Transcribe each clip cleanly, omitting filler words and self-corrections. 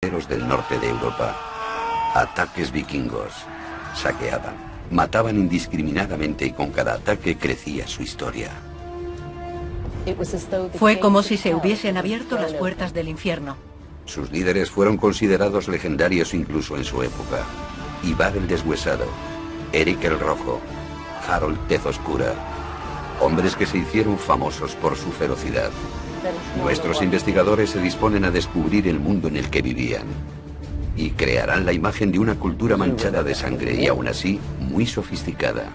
del norte de Europa. Ataques vikingos. Saqueaban, mataban indiscriminadamente y con cada ataque crecía su historia. Fue como si se hubiesen abierto las puertas del infierno. Sus líderes fueron considerados legendarios incluso en su época. Ivar el Deshuesado, Eric el Rojo, Harold Tez Oscura. Hombres que se hicieron famosos por su ferocidad. Nuestros investigadores se disponen a descubrir el mundo en el que vivían. Y crearán la imagen de una cultura manchada de sangre y aún así muy sofisticada.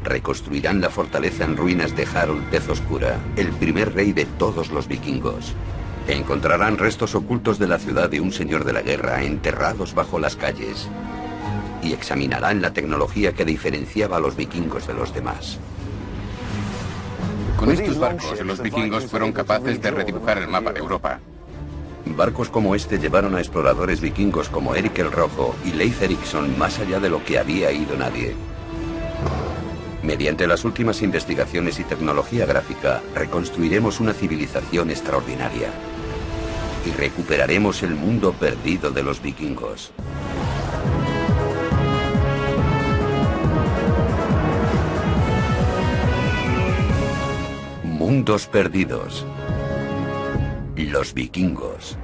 Reconstruirán la fortaleza en ruinas de Harold Tez Oscura, el primer rey de todos los vikingos. Encontrarán restos ocultos de la ciudad de un señor de la guerra enterrados bajo las calles. Y examinarán la tecnología que diferenciaba a los vikingos de los demás. Con estos barcos, los vikingos fueron capaces de redibujar el mapa de Europa. Barcos como este llevaron a exploradores vikingos como Eric el Rojo y Leif Erikson más allá de lo que había ido nadie. Mediante las últimas investigaciones y tecnología gráfica, reconstruiremos una civilización extraordinaria. Y recuperaremos el mundo perdido de los vikingos. Mundos perdidos. Los vikingos.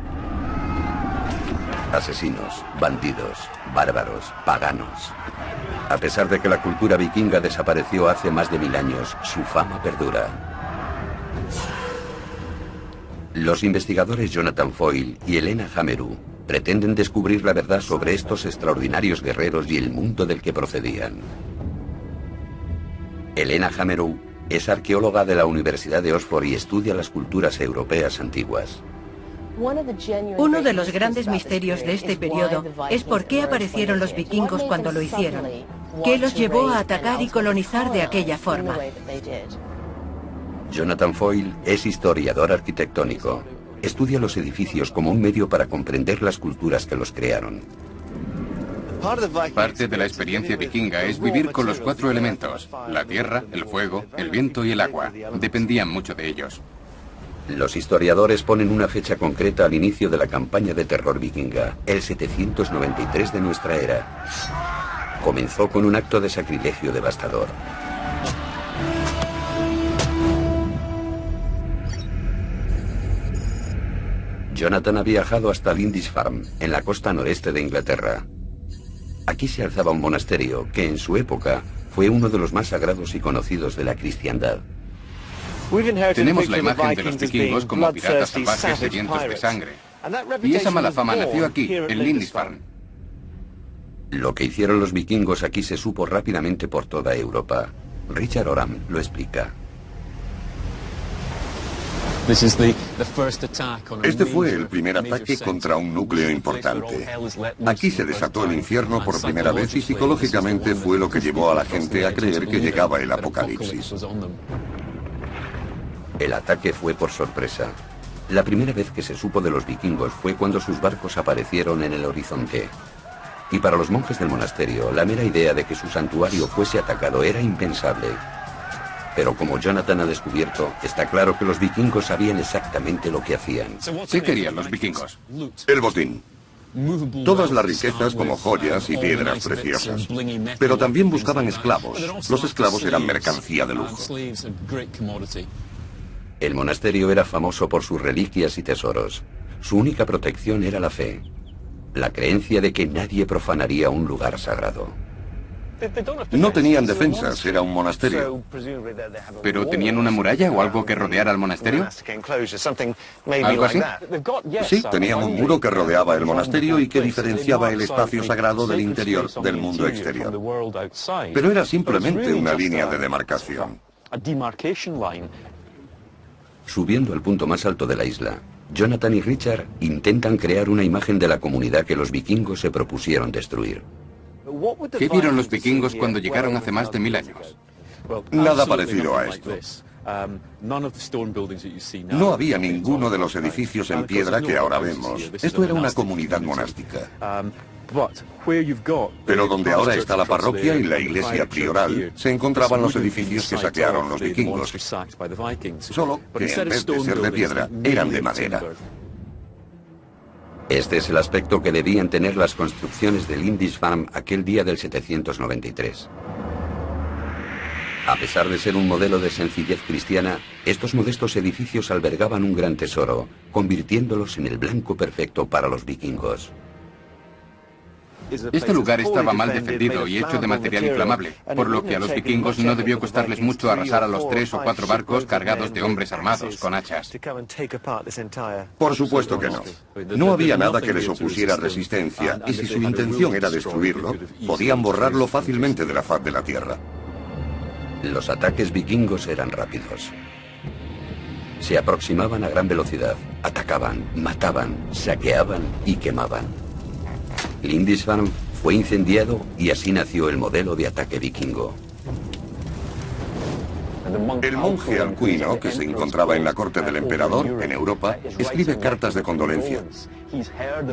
Asesinos, bandidos, bárbaros, paganos. A pesar de que la cultura vikinga desapareció hace más de 1000 años, su fama perdura. Los investigadores Jonathan Foyle y Elena Hamerow pretenden descubrir la verdad sobre estos extraordinarios guerreros y el mundo del que procedían. Elena Hamerow es arqueóloga de la Universidad de Oxford y estudia las culturas europeas antiguas. Uno de los grandes misterios de este periodo es por qué aparecieron los vikingos cuando lo hicieron. ¿Qué los llevó a atacar y colonizar de aquella forma? Jonathan Foyle es historiador arquitectónico. Estudia los edificios como un medio para comprender las culturas que los crearon. Parte de la experiencia vikinga es vivir con los 4 elementos: la tierra, el fuego, el viento y el agua. Dependían mucho de ellos. Los historiadores ponen una fecha concreta al inicio de la campaña de terror vikinga, el 793 de nuestra era. Comenzó con un acto de sacrilegio devastador. Jonathan ha viajado hasta Lindisfarne, en la costa noreste de Inglaterra. Aquí se alzaba un monasterio que en su época fue uno de los más sagrados y conocidos de la cristiandad. Tenemos la imagen de los vikingos como piratas salvajes sedientos de sangre. Y esa mala fama nació aquí, en Lindisfarne. Lo que hicieron los vikingos aquí se supo rápidamente por toda Europa. Richard Oram lo explica. Este fue el primer ataque contra un núcleo importante. Aquí se desató el infierno por primera vez y psicológicamente fue lo que llevó a la gente a creer que llegaba el apocalipsis. El ataque fue por sorpresa. La primera vez que se supo de los vikingos fue cuando sus barcos aparecieron en el horizonte. Y para los monjes del monasterio, la mera idea de que su santuario fuese atacado era impensable. Pero como Jonathan ha descubierto, está claro que los vikingos sabían exactamente lo que hacían. ¿Qué querían los vikingos? El botín. Todas las riquezas como joyas y piedras preciosas. Pero también buscaban esclavos. Los esclavos eran mercancía de lujo. El monasterio era famoso por sus reliquias y tesoros. Su única protección era la fe. La creencia de que nadie profanaría un lugar sagrado. No tenían defensas, era un monasterio. ¿Pero tenían una muralla o algo que rodeara al monasterio? ¿Algo así? Sí, tenían un muro que rodeaba el monasterio y que diferenciaba el espacio sagrado del interior del mundo exterior. Pero era simplemente una línea de demarcación. Subiendo al punto más alto de la isla, Jonathan y Richard intentan crear una imagen de la comunidad que los vikingos se propusieron destruir. ¿Qué vieron los vikingos cuando llegaron hace más de 1000 años? Nada parecido a esto. No había ninguno de los edificios en piedra que ahora vemos. Esto era una comunidad monástica. Pero donde ahora está la parroquia y la iglesia prioral, se encontraban los edificios que saquearon los vikingos. Solo que en vez de ser de piedra, eran de madera. Este es el aspecto que debían tener las construcciones de Lindisfarne aquel día del 793. A pesar de ser un modelo de sencillez cristiana, estos modestos edificios albergaban un gran tesoro, convirtiéndolos en el blanco perfecto para los vikingos. Este lugar estaba mal defendido y hecho de material inflamable, por lo que a los vikingos no debió costarles mucho arrasar a los 3 o 4 barcos cargados de hombres armados con hachas. Por supuesto que no. No había nada que les opusiera resistencia, y si su intención era destruirlo, podían borrarlo fácilmente de la faz de la tierra. Los ataques vikingos eran rápidos. Se aproximaban a gran velocidad, atacaban, mataban, saqueaban y quemaban. Lindisfarne fue incendiado y así nació el modelo de ataque vikingo. El monje Alcuino, que se encontraba en la corte del emperador, en Europa, escribe cartas de condolencia.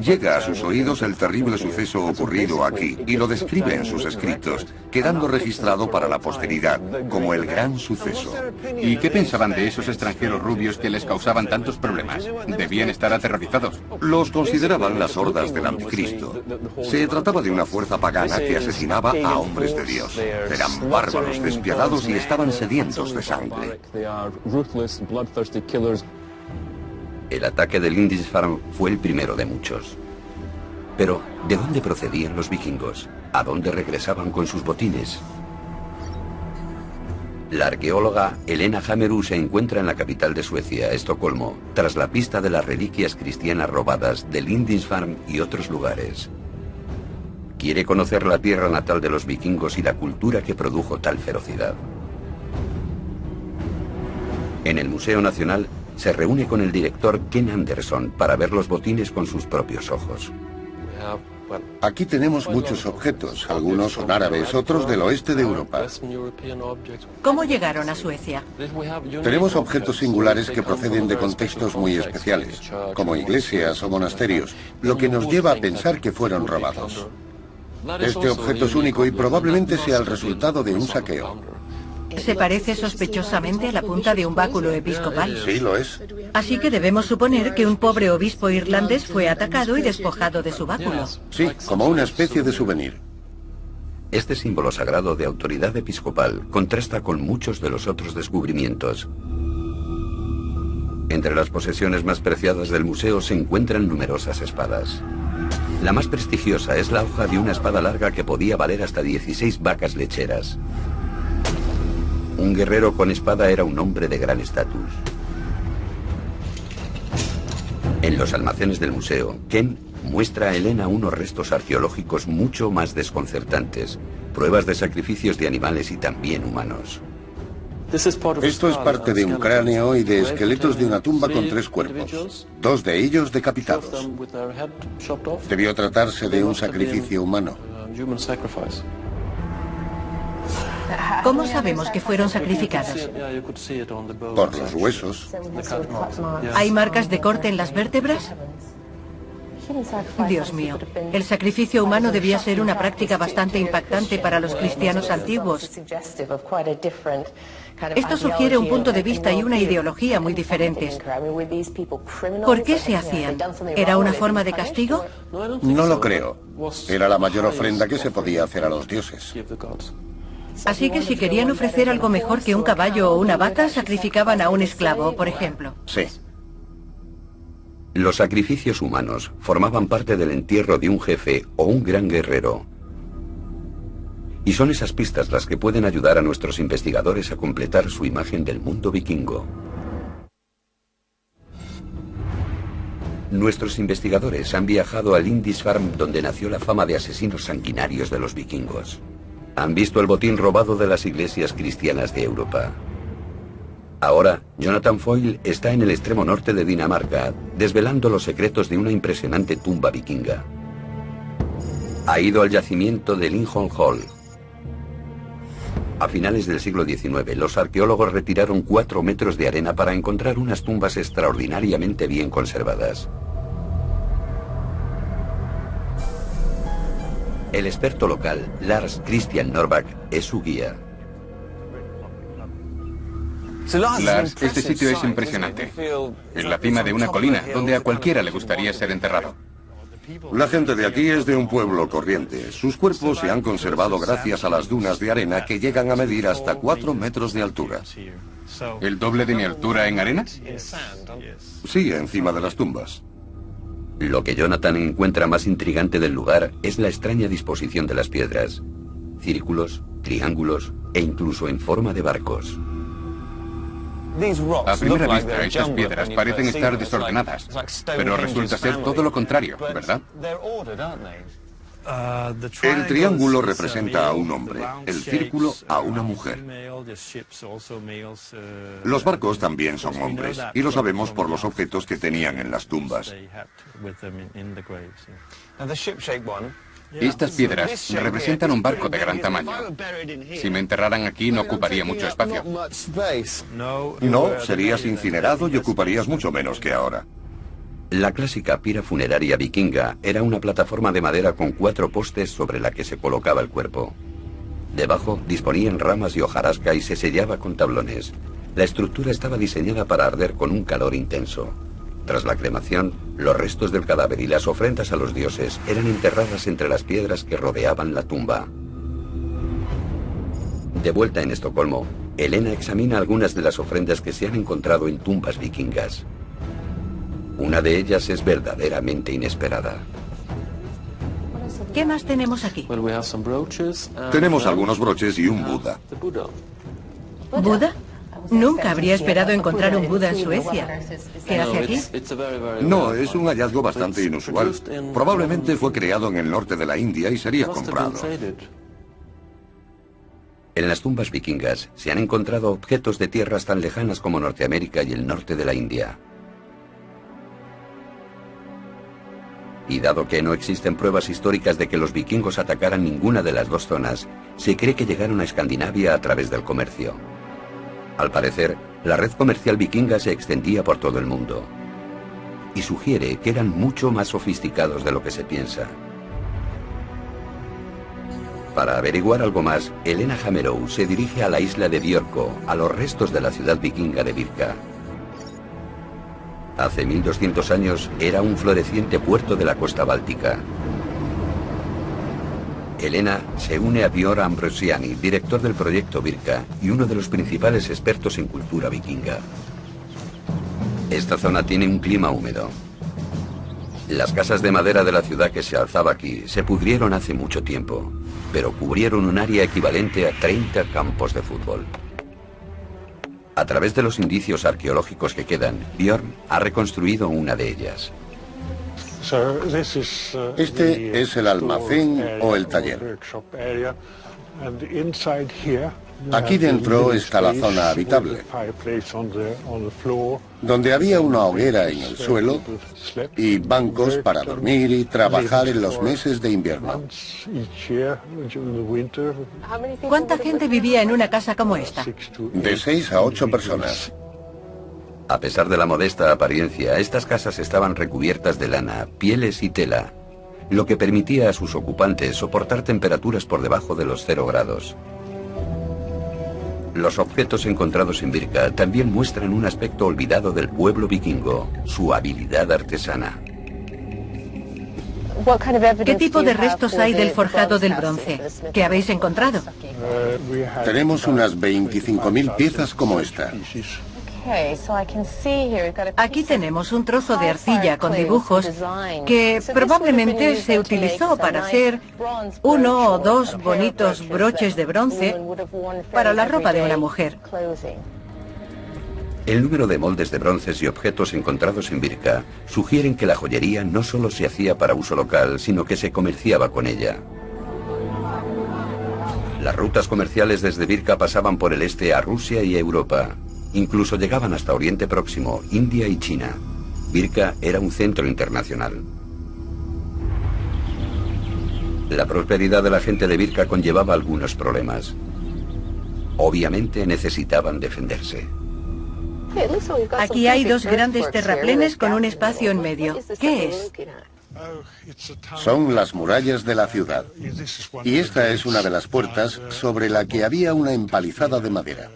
Llega a sus oídos el terrible suceso ocurrido aquí y lo describe en sus escritos, quedando registrado para la posteridad como el gran suceso. ¿Y qué pensaban de esos extranjeros rubios que les causaban tantos problemas? Debían estar aterrorizados. Los consideraban las hordas del anticristo. Se trataba de una fuerza pagana que asesinaba a hombres de Dios. Eran bárbaros, despiadados y estaban sedientos de sangre. El ataque de Lindisfarne fue el primero de muchos. Pero, ¿de dónde procedían los vikingos? ¿A dónde regresaban con sus botines? La arqueóloga Helena Hammerud se encuentra en la capital de Suecia, Estocolmo, tras la pista de las reliquias cristianas robadas de Lindisfarne y otros lugares. Quiere conocer la tierra natal de los vikingos y la cultura que produjo tal ferocidad. En el Museo Nacional se reúne con el director Ken Anderson para ver los botines con sus propios ojos. Aquí tenemos muchos objetos, algunos son árabes, otros del oeste de Europa. ¿Cómo llegaron a Suecia? Tenemos objetos singulares que proceden de contextos muy especiales, como iglesias o monasterios, lo que nos lleva a pensar que fueron robados. Este objeto es único y probablemente sea el resultado de un saqueo. Se parece sospechosamente a la punta de un báculo episcopal. Sí, lo es. Así que debemos suponer que un pobre obispo irlandés fue atacado y despojado de su báculo. Sí, como una especie de souvenir. Este símbolo sagrado de autoridad episcopal contrasta con muchos de los otros descubrimientos. Entre las posesiones más preciadas del museo se encuentran numerosas espadas. La más prestigiosa es la hoja de una espada larga que podía valer hasta 16 vacas lecheras. Un guerrero con espada era un hombre de gran estatus. En los almacenes del museo, Ken muestra a Helena unos restos arqueológicos mucho más desconcertantes, pruebas de sacrificios de animales y también humanos. Esto es parte de un cráneo y de esqueletos de una tumba con 3 cuerpos, 2 de ellos decapitados. Debió tratarse de un sacrificio humano. ¿Cómo sabemos que fueron sacrificados? Por los huesos. ¿Hay marcas de corte en las vértebras? Dios mío, el sacrificio humano debía ser una práctica bastante impactante para los cristianos antiguos. Esto sugiere un punto de vista y una ideología muy diferentes. ¿Por qué se hacían? ¿Era una forma de castigo? No lo creo. Era la mayor ofrenda que se podía hacer a los dioses. Así que si querían ofrecer algo mejor que un caballo o una vaca, sacrificaban a un esclavo, por ejemplo. Sí. Los sacrificios humanos formaban parte del entierro de un jefe o un gran guerrero. Y son esas pistas las que pueden ayudar a nuestros investigadores a completar su imagen del mundo vikingo. Nuestros investigadores han viajado a Lindisfarne, donde nació la fama de asesinos sanguinarios de los vikingos. Han visto el botín robado de las iglesias cristianas de Europa. Ahora, Jonathan Foyle está en el extremo norte de Dinamarca, desvelando los secretos de una impresionante tumba vikinga. Ha ido al yacimiento de Lindholm Hall. A finales del siglo XIX, los arqueólogos retiraron 4 metros de arena para encontrar unas tumbas extraordinariamente bien conservadas. El experto local, Lars Christian Norback, es su guía. Lars, este sitio es impresionante. En la cima de una colina, donde a cualquiera le gustaría ser enterrado. La gente de aquí es de un pueblo corriente. Sus cuerpos se han conservado gracias a las dunas de arena que llegan a medir hasta 4 metros de altura. ¿El doble de mi altura en arena? Sí, encima de las tumbas. Lo que Jonathan encuentra más intrigante del lugar es la extraña disposición de las piedras. Círculos, triángulos e incluso en forma de barcos. A primera vista, estas piedras parecen estar desordenadas, pero resulta ser todo lo contrario, ¿verdad? El triángulo representa a un hombre, el círculo a una mujer. Los barcos también son hombres, y lo sabemos por los objetos que tenían en las tumbas. Estas piedras representan un barco de gran tamaño. Si me enterraran aquí no ocuparía mucho espacio. No, serías incinerado y ocuparías mucho menos que ahora. La clásica pira funeraria vikinga era una plataforma de madera con 4 postes sobre la que se colocaba el cuerpo. Debajo disponían ramas y hojarasca y se sellaba con tablones. La estructura estaba diseñada para arder con un calor intenso. Tras la cremación, los restos del cadáver y las ofrendas a los dioses eran enterradas entre las piedras que rodeaban la tumba. De vuelta en Estocolmo, Elena examina algunas de las ofrendas que se han encontrado en tumbas vikingas. Una de ellas es verdaderamente inesperada. ¿Qué más tenemos aquí? Tenemos algunos broches y un Buda. ¿Buda? Nunca habría esperado encontrar un Buda en Suecia. ¿Qué hace aquí? No, es un hallazgo bastante inusual. Probablemente fue creado en el norte de la India y sería comprado. En las tumbas vikingas se han encontrado objetos de tierras tan lejanas como Norteamérica y el norte de la India. Y dado que no existen pruebas históricas de que los vikingos atacaran ninguna de las dos zonas, se cree que llegaron a Escandinavia a través del comercio. Al parecer, la red comercial vikinga se extendía por todo el mundo. Y sugiere que eran mucho más sofisticados de lo que se piensa. Para averiguar algo más, Elena Hamerow se dirige a la isla de Björkö, a los restos de la ciudad vikinga de Birka. Hace 1200 años era un floreciente puerto de la costa báltica. Elena se une a Björn Ambrosiani, director del proyecto Birka y uno de los principales expertos en cultura vikinga. Esta zona tiene un clima húmedo. Las casas de madera de la ciudad que se alzaba aquí se pudrieron hace mucho tiempo, pero cubrieron un área equivalente a 30 campos de fútbol. A través de los indicios arqueológicos que quedan, Björn ha reconstruido una de ellas. Este es el almacén o el taller. Aquí dentro está la zona habitable, donde había una hoguera en el suelo y bancos para dormir y trabajar en los meses de invierno. ¿Cuánta gente vivía en una casa como esta? De 6 a 8 personas. A pesar de la modesta apariencia, estas casas estaban recubiertas de lana, pieles y tela, lo que permitía a sus ocupantes soportar temperaturas por debajo de los 0 grados. Los objetos encontrados en Birka también muestran un aspecto olvidado del pueblo vikingo, su habilidad artesana. ¿Qué tipo de restos hay del forjado del bronce? ¿Qué habéis encontrado? Tenemos unas 25.000 piezas como esta. Aquí tenemos un trozo de arcilla con dibujos que probablemente se utilizó para hacer 1 o 2 bonitos broches de bronce para la ropa de una mujer. El número de moldes de bronces y objetos encontrados en Birka sugieren que la joyería no solo se hacía para uso local, sino que se comerciaba con ella. Las rutas comerciales desde Birka pasaban por el este a Rusia y Europa. Incluso llegaban hasta Oriente Próximo, India y China. Birka era un centro internacional. La prosperidad de la gente de Birka conllevaba algunos problemas. Obviamente necesitaban defenderse. Aquí hay 2 grandes terraplenes con un espacio en medio. ¿Qué es? Son las murallas de la ciudad. Y esta es una de las puertas sobre la que había una empalizada de madera.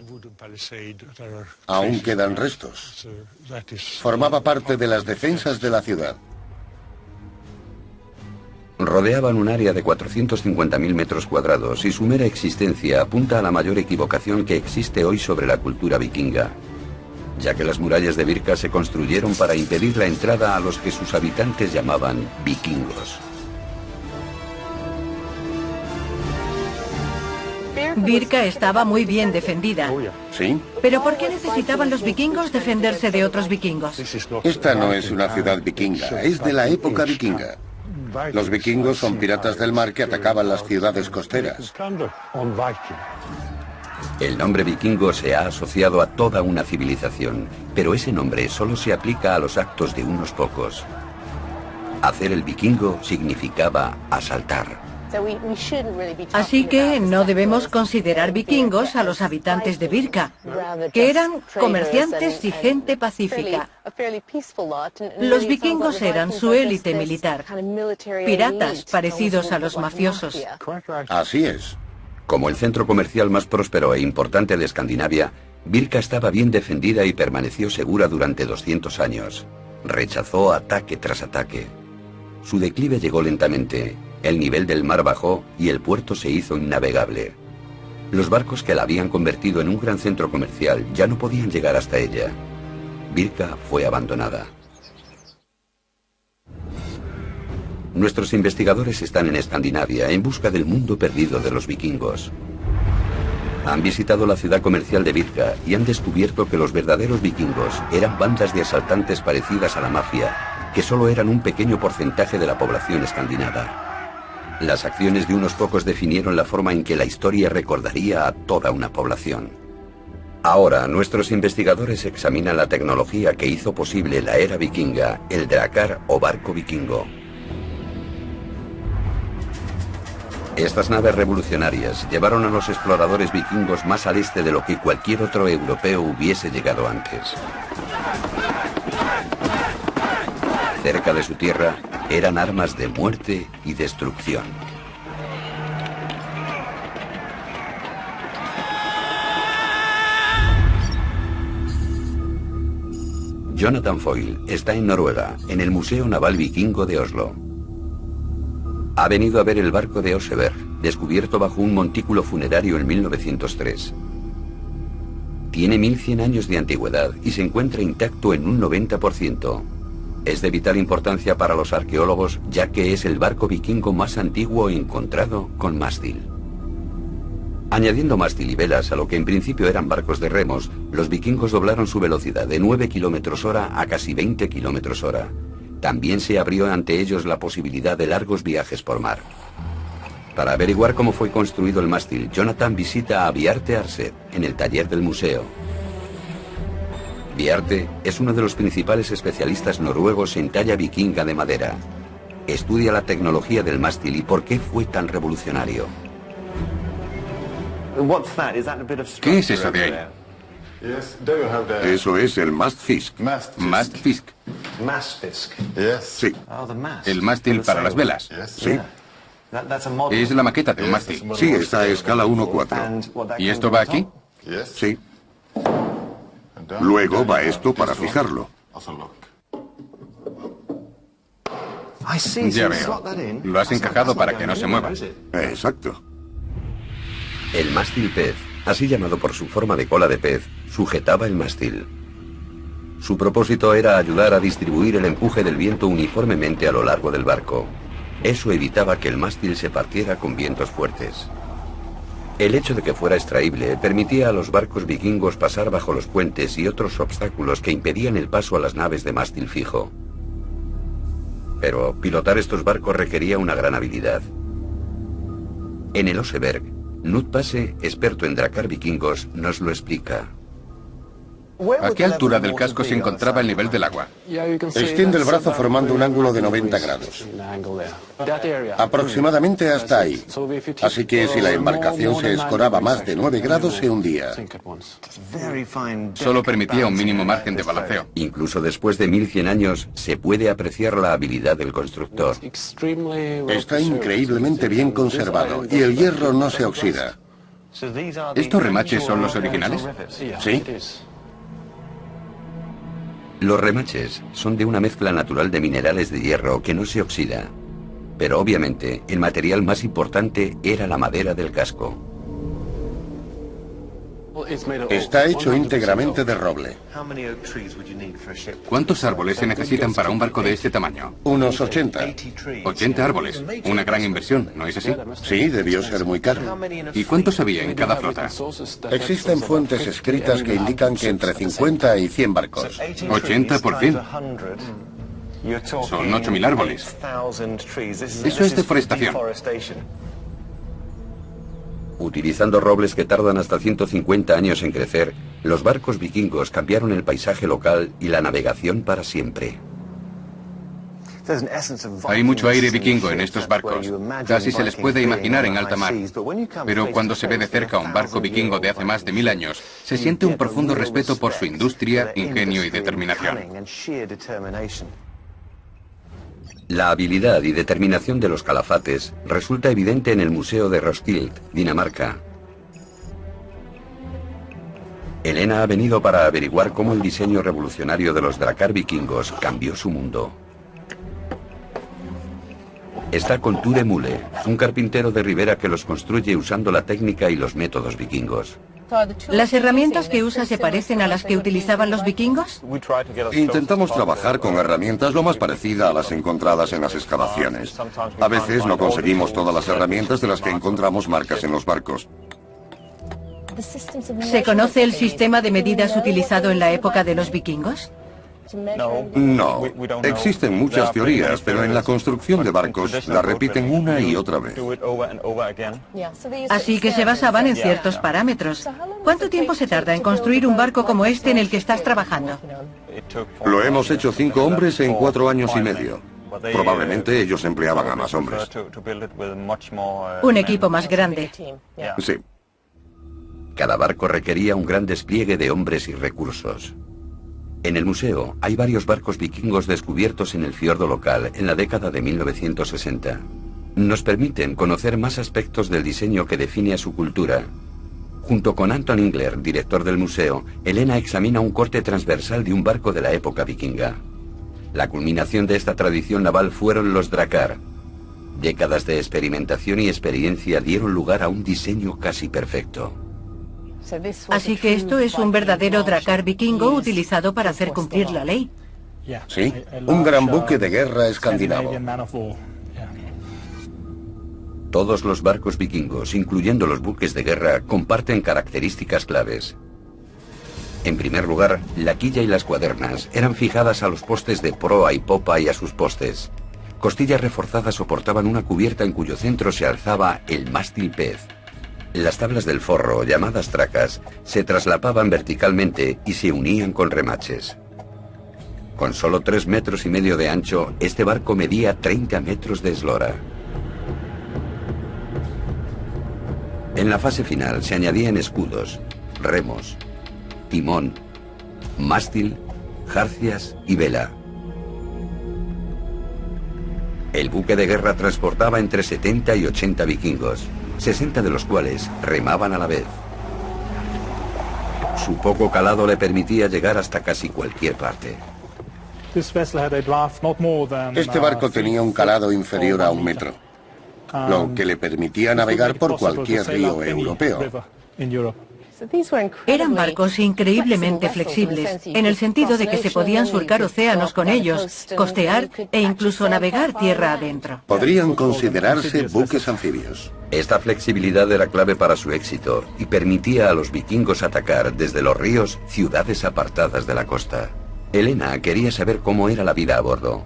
Aún quedan restos. Formaba parte de las defensas de la ciudad. Rodeaban un área de 450.000 metros cuadrados y su mera existencia apunta a la mayor equivocación que existe hoy sobre la cultura vikinga, ya que las murallas de Birka se construyeron para impedir la entrada a los que sus habitantes llamaban vikingos. Birka estaba muy bien defendida. ¿Sí? ¿Pero por qué necesitaban los vikingos defenderse de otros vikingos? Esta no es una ciudad vikinga, es de la época vikinga. Los vikingos son piratas del mar que atacaban las ciudades costeras. El nombre vikingo se ha asociado a toda una civilización, pero ese nombre solo se aplica a los actos de unos pocos. Hacer el vikingo significaba asaltar. Así que no debemos considerar vikingos a los habitantes de Birka, que eran comerciantes y gente pacífica. Los vikingos eran su élite militar, piratas parecidos a los mafiosos. Así es. Como el centro comercial más próspero e importante de Escandinavia, Birka estaba bien defendida y permaneció segura durante 200 años. Rechazó ataque tras ataque. Su declive llegó lentamente. El nivel del mar bajó y el puerto se hizo innavegable. Los barcos que la habían convertido en un gran centro comercial ya no podían llegar hasta ella. Birka fue abandonada. Nuestros investigadores están en Escandinavia en busca del mundo perdido de los vikingos. Han visitado la ciudad comercial de Birka y han descubierto que los verdaderos vikingos eran bandas de asaltantes parecidas a la mafia, que solo eran un pequeño porcentaje de la población escandinava. Las acciones de unos pocos definieron la forma en que la historia recordaría a toda una población. Ahora, nuestros investigadores examinan la tecnología que hizo posible la era vikinga, el drakkar o barco vikingo. Estas naves revolucionarias llevaron a los exploradores vikingos más al este de lo que cualquier otro europeo hubiese llegado antes. Cerca de su tierra, eran armas de muerte y destrucción. Jonathan Foyle está en Noruega, en el Museo Naval Vikingo de Oslo. Ha venido a ver el barco de Oseberg, descubierto bajo un montículo funerario en 1903. Tiene 1100 años de antigüedad y se encuentra intacto en un 90%. Es de vital importancia para los arqueólogos, ya que es el barco vikingo más antiguo encontrado con mástil. Añadiendo mástil y velas a lo que en principio eran barcos de remos, los vikingos doblaron su velocidad de 9 km/h a casi 20 km/h. También se abrió ante ellos la posibilidad de largos viajes por mar. Para averiguar cómo fue construido el mástil, Jonathan visita a Bjarte Arset en el taller del museo. Bjarte es uno de los principales especialistas noruegos en talla vikinga de madera. Estudia la tecnología del mástil y por qué fue tan revolucionario. ¿Qué es eso de ahí? Eso es el mastfisk. Mastfisk. Sí. El mástil para las velas. Sí. Es la maqueta de un mástil. Sí, está a escala 1:4. ¿Y esto va aquí? Sí. Luego va esto para fijarlo. Ya veo. Lo has encajado para que no se mueva. Exacto. El mástil pez, así llamado por su forma de cola de pez, sujetaba el mástil. Su propósito era ayudar a distribuir el empuje del viento uniformemente a lo largo del barco. Eso evitaba que el mástil se partiera con vientos fuertes. El hecho de que fuera extraíble permitía a los barcos vikingos pasar bajo los puentes y otros obstáculos que impedían el paso a las naves de mástil fijo. Pero pilotar estos barcos requería una gran habilidad. En el Oseberg, Knut Passe, experto en drakkar vikingos, nos lo explica. ¿A qué altura del casco se encontraba el nivel del agua? Extiende el brazo formando un ángulo de 90 grados. Aproximadamente hasta ahí. Así que si la embarcación se escoraba más de 9 grados, se hundía. Solo permitía un mínimo margen de balanceo. Incluso después de 1100 años, se puede apreciar la habilidad del constructor. Está increíblemente bien conservado y el hierro no se oxida. ¿Estos remaches son los originales? Sí. Los remaches son de una mezcla natural de minerales de hierro que no se oxida. Pero obviamente, el material más importante era la madera del casco. Está hecho íntegramente de roble. ¿Cuántos árboles se necesitan para un barco de este tamaño? Unos 80. 80 árboles. Una gran inversión, ¿no es así? Sí, debió ser muy caro. ¿Y cuántos había en cada flota? Existen fuentes escritas que indican que entre 50 y 100 barcos. 80 por 100. Son 8.000 árboles. Eso es deforestación. Utilizando robles que tardan hasta 150 años en crecer, los barcos vikingos cambiaron el paisaje local y la navegación para siempre. Hay mucho aire vikingo en estos barcos. Casi se les puede imaginar en alta mar. Pero cuando se ve de cerca un barco vikingo de hace más de 1000 años, se siente un profundo respeto por su industria, ingenio y determinación. La habilidad y determinación de los calafates resulta evidente en el Museo de Roskilde, Dinamarca. Elena ha venido para averiguar cómo el diseño revolucionario de los drakkar vikingos cambió su mundo. Está con Ture Mule, un carpintero de ribera que los construye usando la técnica y los métodos vikingos. ¿Las herramientas que usa se parecen a las que utilizaban los vikingos? Intentamos trabajar con herramientas lo más parecidas a las encontradas en las excavaciones. A veces no conseguimos todas las herramientas de las que encontramos marcas en los barcos. ¿Se conoce el sistema de medidas utilizado en la época de los vikingos? No, existen muchas teorías, pero en la construcción de barcos la repiten una y otra vez. Así que se basaban en ciertos parámetros. ¿Cuánto tiempo se tarda en construir un barco como este en el que estás trabajando? Lo hemos hecho 5 hombres en 4 años y medio. Probablemente ellos empleaban a más hombres. Un equipo más grande. Sí. Cada barco requería un gran despliegue de hombres y recursos. En el museo hay varios barcos vikingos descubiertos en el fiordo local en la década de 1960. Nos permiten conocer más aspectos del diseño que define a su cultura. Junto con Anton Ingler, director del museo, Elena examina un corte transversal de un barco de la época vikinga. La culminación de esta tradición naval fueron los drakkar. Décadas de experimentación y experiencia dieron lugar a un diseño casi perfecto. Así que esto es un verdadero drakkar vikingo utilizado para hacer cumplir la ley. Sí, un gran buque de guerra escandinavo. Todos los barcos vikingos, incluyendo los buques de guerra, comparten características claves. En primer lugar, la quilla y las cuadernas eran fijadas a los postes de proa y popa y a sus postes. Costillas reforzadas soportaban una cubierta en cuyo centro se alzaba el mástil pez. Las tablas del forro, llamadas tracas, se traslapaban verticalmente y se unían con remaches. Con solo 3,5 metros de ancho, este barco medía 30 metros de eslora. En la fase final se añadían escudos, remos, timón, mástil, jarcias y vela. El buque de guerra transportaba entre 70 y 80 vikingos, 60 de los cuales remaban a la vez. Su poco calado le permitía llegar hasta casi cualquier parte. Este barco tenía un calado inferior a 1 metro, lo que le permitía navegar por cualquier río europeo. Eran barcos increíblemente flexibles, en el sentido de que se podían surcar océanos con ellos, costear e incluso navegar tierra adentro. Podrían considerarse buques anfibios. Esta flexibilidad era clave para su éxito y permitía a los vikingos atacar desde los ríos ciudades apartadas de la costa. Elena quería saber cómo era la vida a bordo.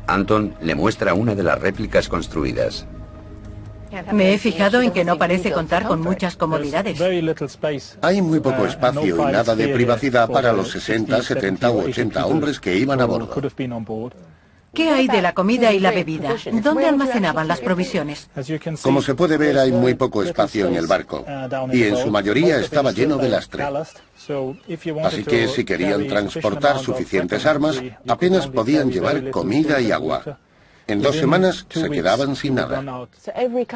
Anton le muestra una de las réplicas construidas. Me he fijado en que no parece contar con muchas comodidades. Hay muy poco espacio y nada de privacidad para los 60, 70 u 80 hombres que iban a bordo. ¿Qué hay de la comida y la bebida? ¿Dónde almacenaban las provisiones? Como se puede ver, hay muy poco espacio en el barco, y en su mayoría estaba lleno de lastre. Así que si querían transportar suficientes armas, apenas podían llevar comida y agua. En 2 semanas se quedaban sin nada.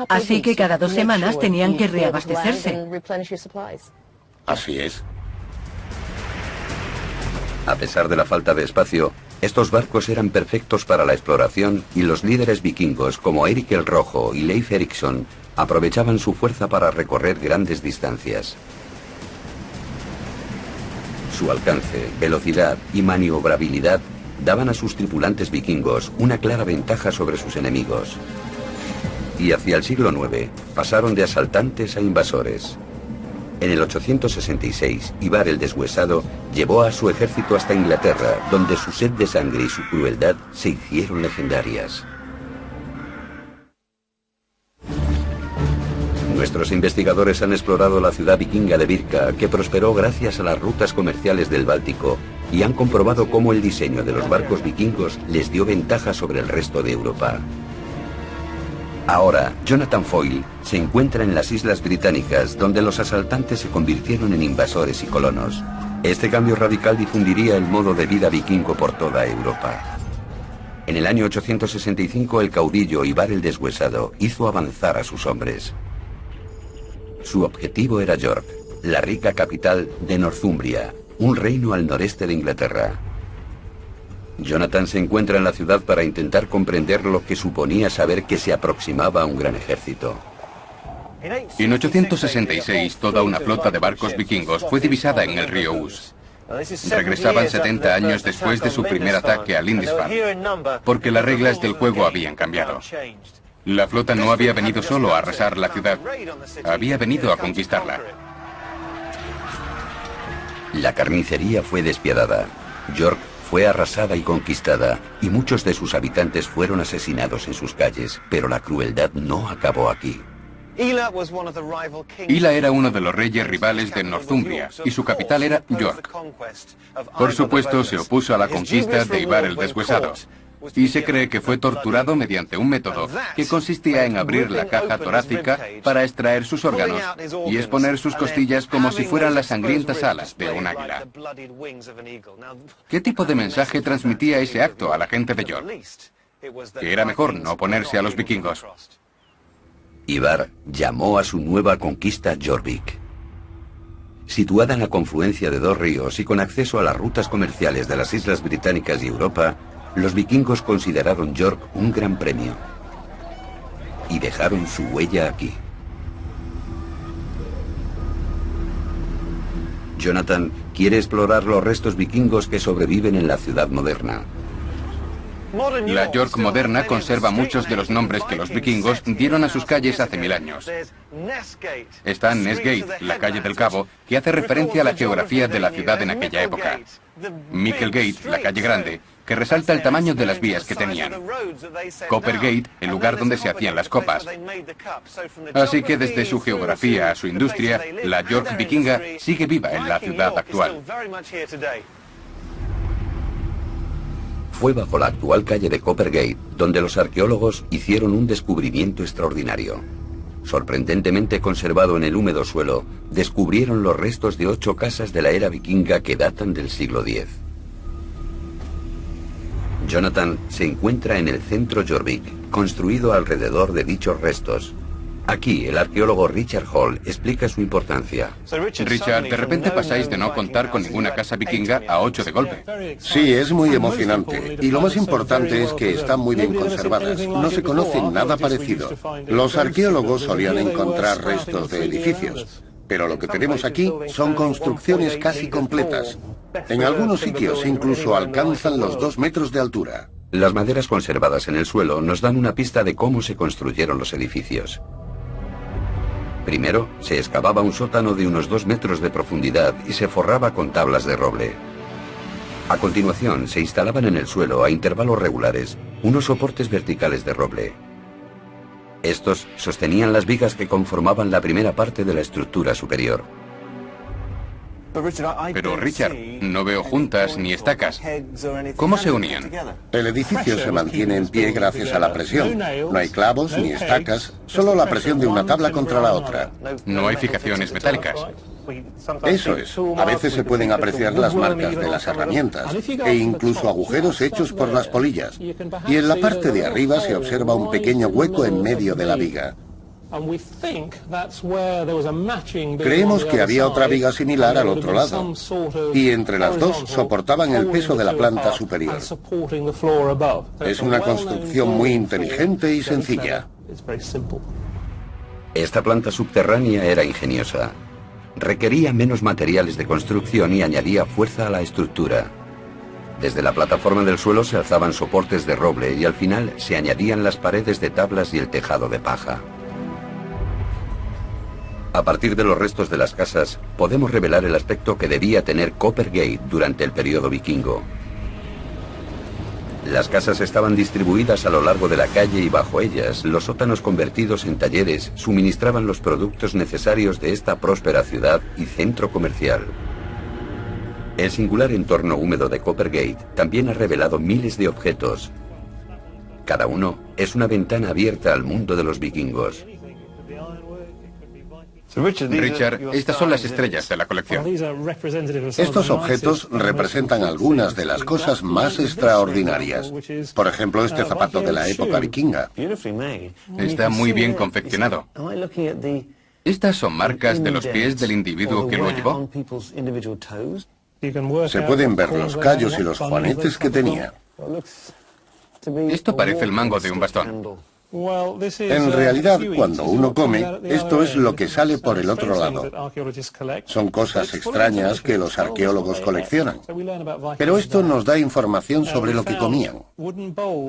Así que cada 2 semanas tenían que reabastecerse. Así es. A pesar de la falta de espacio, Estos barcos eran perfectos para la exploración y los líderes vikingos como Erik el Rojo y Leif Erikson aprovechaban su fuerza para recorrer grandes distancias. Su alcance, velocidad y maniobrabilidad daban a sus tripulantes vikingos una clara ventaja sobre sus enemigos. Y hacia el siglo IX pasaron de asaltantes a invasores. En el 866, Ivar el Deshuesado llevó a su ejército hasta Inglaterra, donde su sed de sangre y su crueldad se hicieron legendarias. Nuestros investigadores han explorado la ciudad vikinga de Birka, que prosperó gracias a las rutas comerciales del Báltico, y han comprobado cómo el diseño de los barcos vikingos les dio ventaja sobre el resto de Europa. Ahora, Jonathan Foyle se encuentra en las Islas Británicas, donde los asaltantes se convirtieron en invasores y colonos. Este cambio radical difundiría el modo de vida vikingo por toda Europa. En el año 865, el caudillo Ivar el Deshuesado hizo avanzar a sus hombres. Su objetivo era York, la rica capital de Northumbria, un reino al noreste de Inglaterra. Jonathan se encuentra en la ciudad para intentar comprender lo que suponía saber que se aproximaba a un gran ejército. En 866, toda una flota de barcos vikingos fue divisada en el río Ouse. Regresaban 70 años después de su primer ataque a Lindisfarne, porque las reglas del juego habían cambiado. La flota no había venido solo a arrasar la ciudad, había venido a conquistarla. La carnicería fue despiadada. York fue arrasada y conquistada, y muchos de sus habitantes fueron asesinados en sus calles, pero la crueldad no acabó aquí. Ila era uno de los reyes rivales de Northumbria, y su capital era York. Por supuesto, se opuso a la conquista de Ivar el Deshuesado, y se cree que fue torturado mediante un método que consistía en abrir la caja torácica para extraer sus órganos y exponer sus costillas como si fueran las sangrientas alas de un águila. ¿Qué tipo de mensaje transmitía ese acto a la gente de York? Que era mejor no oponerse a los vikingos. Ivar llamó a su nueva conquista Jorvik. Situada en la confluencia de dos ríos y con acceso a las rutas comerciales de las Islas Británicas y Europa, los vikingos consideraron York un gran premio y dejaron su huella aquí. Jonathan quiere explorar los restos vikingos que sobreviven en la ciudad moderna. La York moderna conserva muchos de los nombres que los vikingos dieron a sus calles hace 1000 años. Está Nessgate, la calle del Cabo, que hace referencia a la geografía de la ciudad en aquella época. Micklegate, la calle grande, que resalta el tamaño de las vías que tenían. Coppergate, el lugar donde se hacían las copas. Así que desde su geografía a su industria, la York vikinga sigue viva en la ciudad actual. Fue bajo la actual calle de Coppergate donde los arqueólogos hicieron un descubrimiento extraordinario. Sorprendentemente conservado en el húmedo suelo, descubrieron los restos de 8 casas de la era vikinga que datan del siglo X. Jonathan se encuentra en el centro Jorvik, construido alrededor de dichos restos. Aquí, el arqueólogo Richard Hall explica su importancia. Richard, de repente pasáis de no contar con ninguna casa vikinga a 8 de golpe. Sí, es muy emocionante. Y lo más importante es que están muy bien conservadas. No se conoce nada parecido. Los arqueólogos solían encontrar restos de edificios, pero lo que tenemos aquí son construcciones casi completas. En algunos sitios incluso alcanzan los 2 metros de altura. Las maderas conservadas en el suelo nos dan una pista de cómo se construyeron los edificios. Primero, se excavaba un sótano de unos 2 metros de profundidad y se forraba con tablas de roble. A continuación, se instalaban en el suelo, a intervalos regulares, unos soportes verticales de roble. Estos sostenían las vigas que conformaban la primera parte de la estructura superior. Pero Richard, no veo juntas ni estacas. ¿Cómo se unían? El edificio se mantiene en pie gracias a la presión. No hay clavos ni estacas, solo la presión de una tabla contra la otra. No hay fijaciones metálicas. Eso es. A veces se pueden apreciar las marcas de las herramientas e incluso agujeros hechos por las polillas. Y en la parte de arriba se observa un pequeño hueco en medio de la viga. Creemos que había otra viga similar al otro lado, y entre las dos soportaban el peso de la planta superior. Es una construcción muy inteligente y sencilla. Esta planta subterránea era ingeniosa. Requería menos materiales de construcción y añadía fuerza a la estructura. Desde la plataforma del suelo se alzaban soportes de roble y al final se añadían las paredes de tablas y el tejado de paja. A partir de los restos de las casas, podemos revelar el aspecto que debía tener Coppergate durante el periodo vikingo. Las casas estaban distribuidas a lo largo de la calle y bajo ellas, los sótanos convertidos en talleres suministraban los productos necesarios de esta próspera ciudad y centro comercial. El singular entorno húmedo de Coppergate también ha revelado miles de objetos. Cada uno es una ventana abierta al mundo de los vikingos. Richard, estas son las estrellas de la colección. Estos objetos representan algunas de las cosas más extraordinarias. Por ejemplo, este zapato de la época vikinga. Está muy bien confeccionado. ¿Estas son marcas de los pies del individuo que lo llevó? Se pueden ver los callos y los juanetes que tenía. Esto parece el mango de un bastón. En realidad, cuando uno come, esto es lo que sale por el otro lado. Son cosas extrañas que los arqueólogos coleccionan. Pero esto nos da información sobre lo que comían.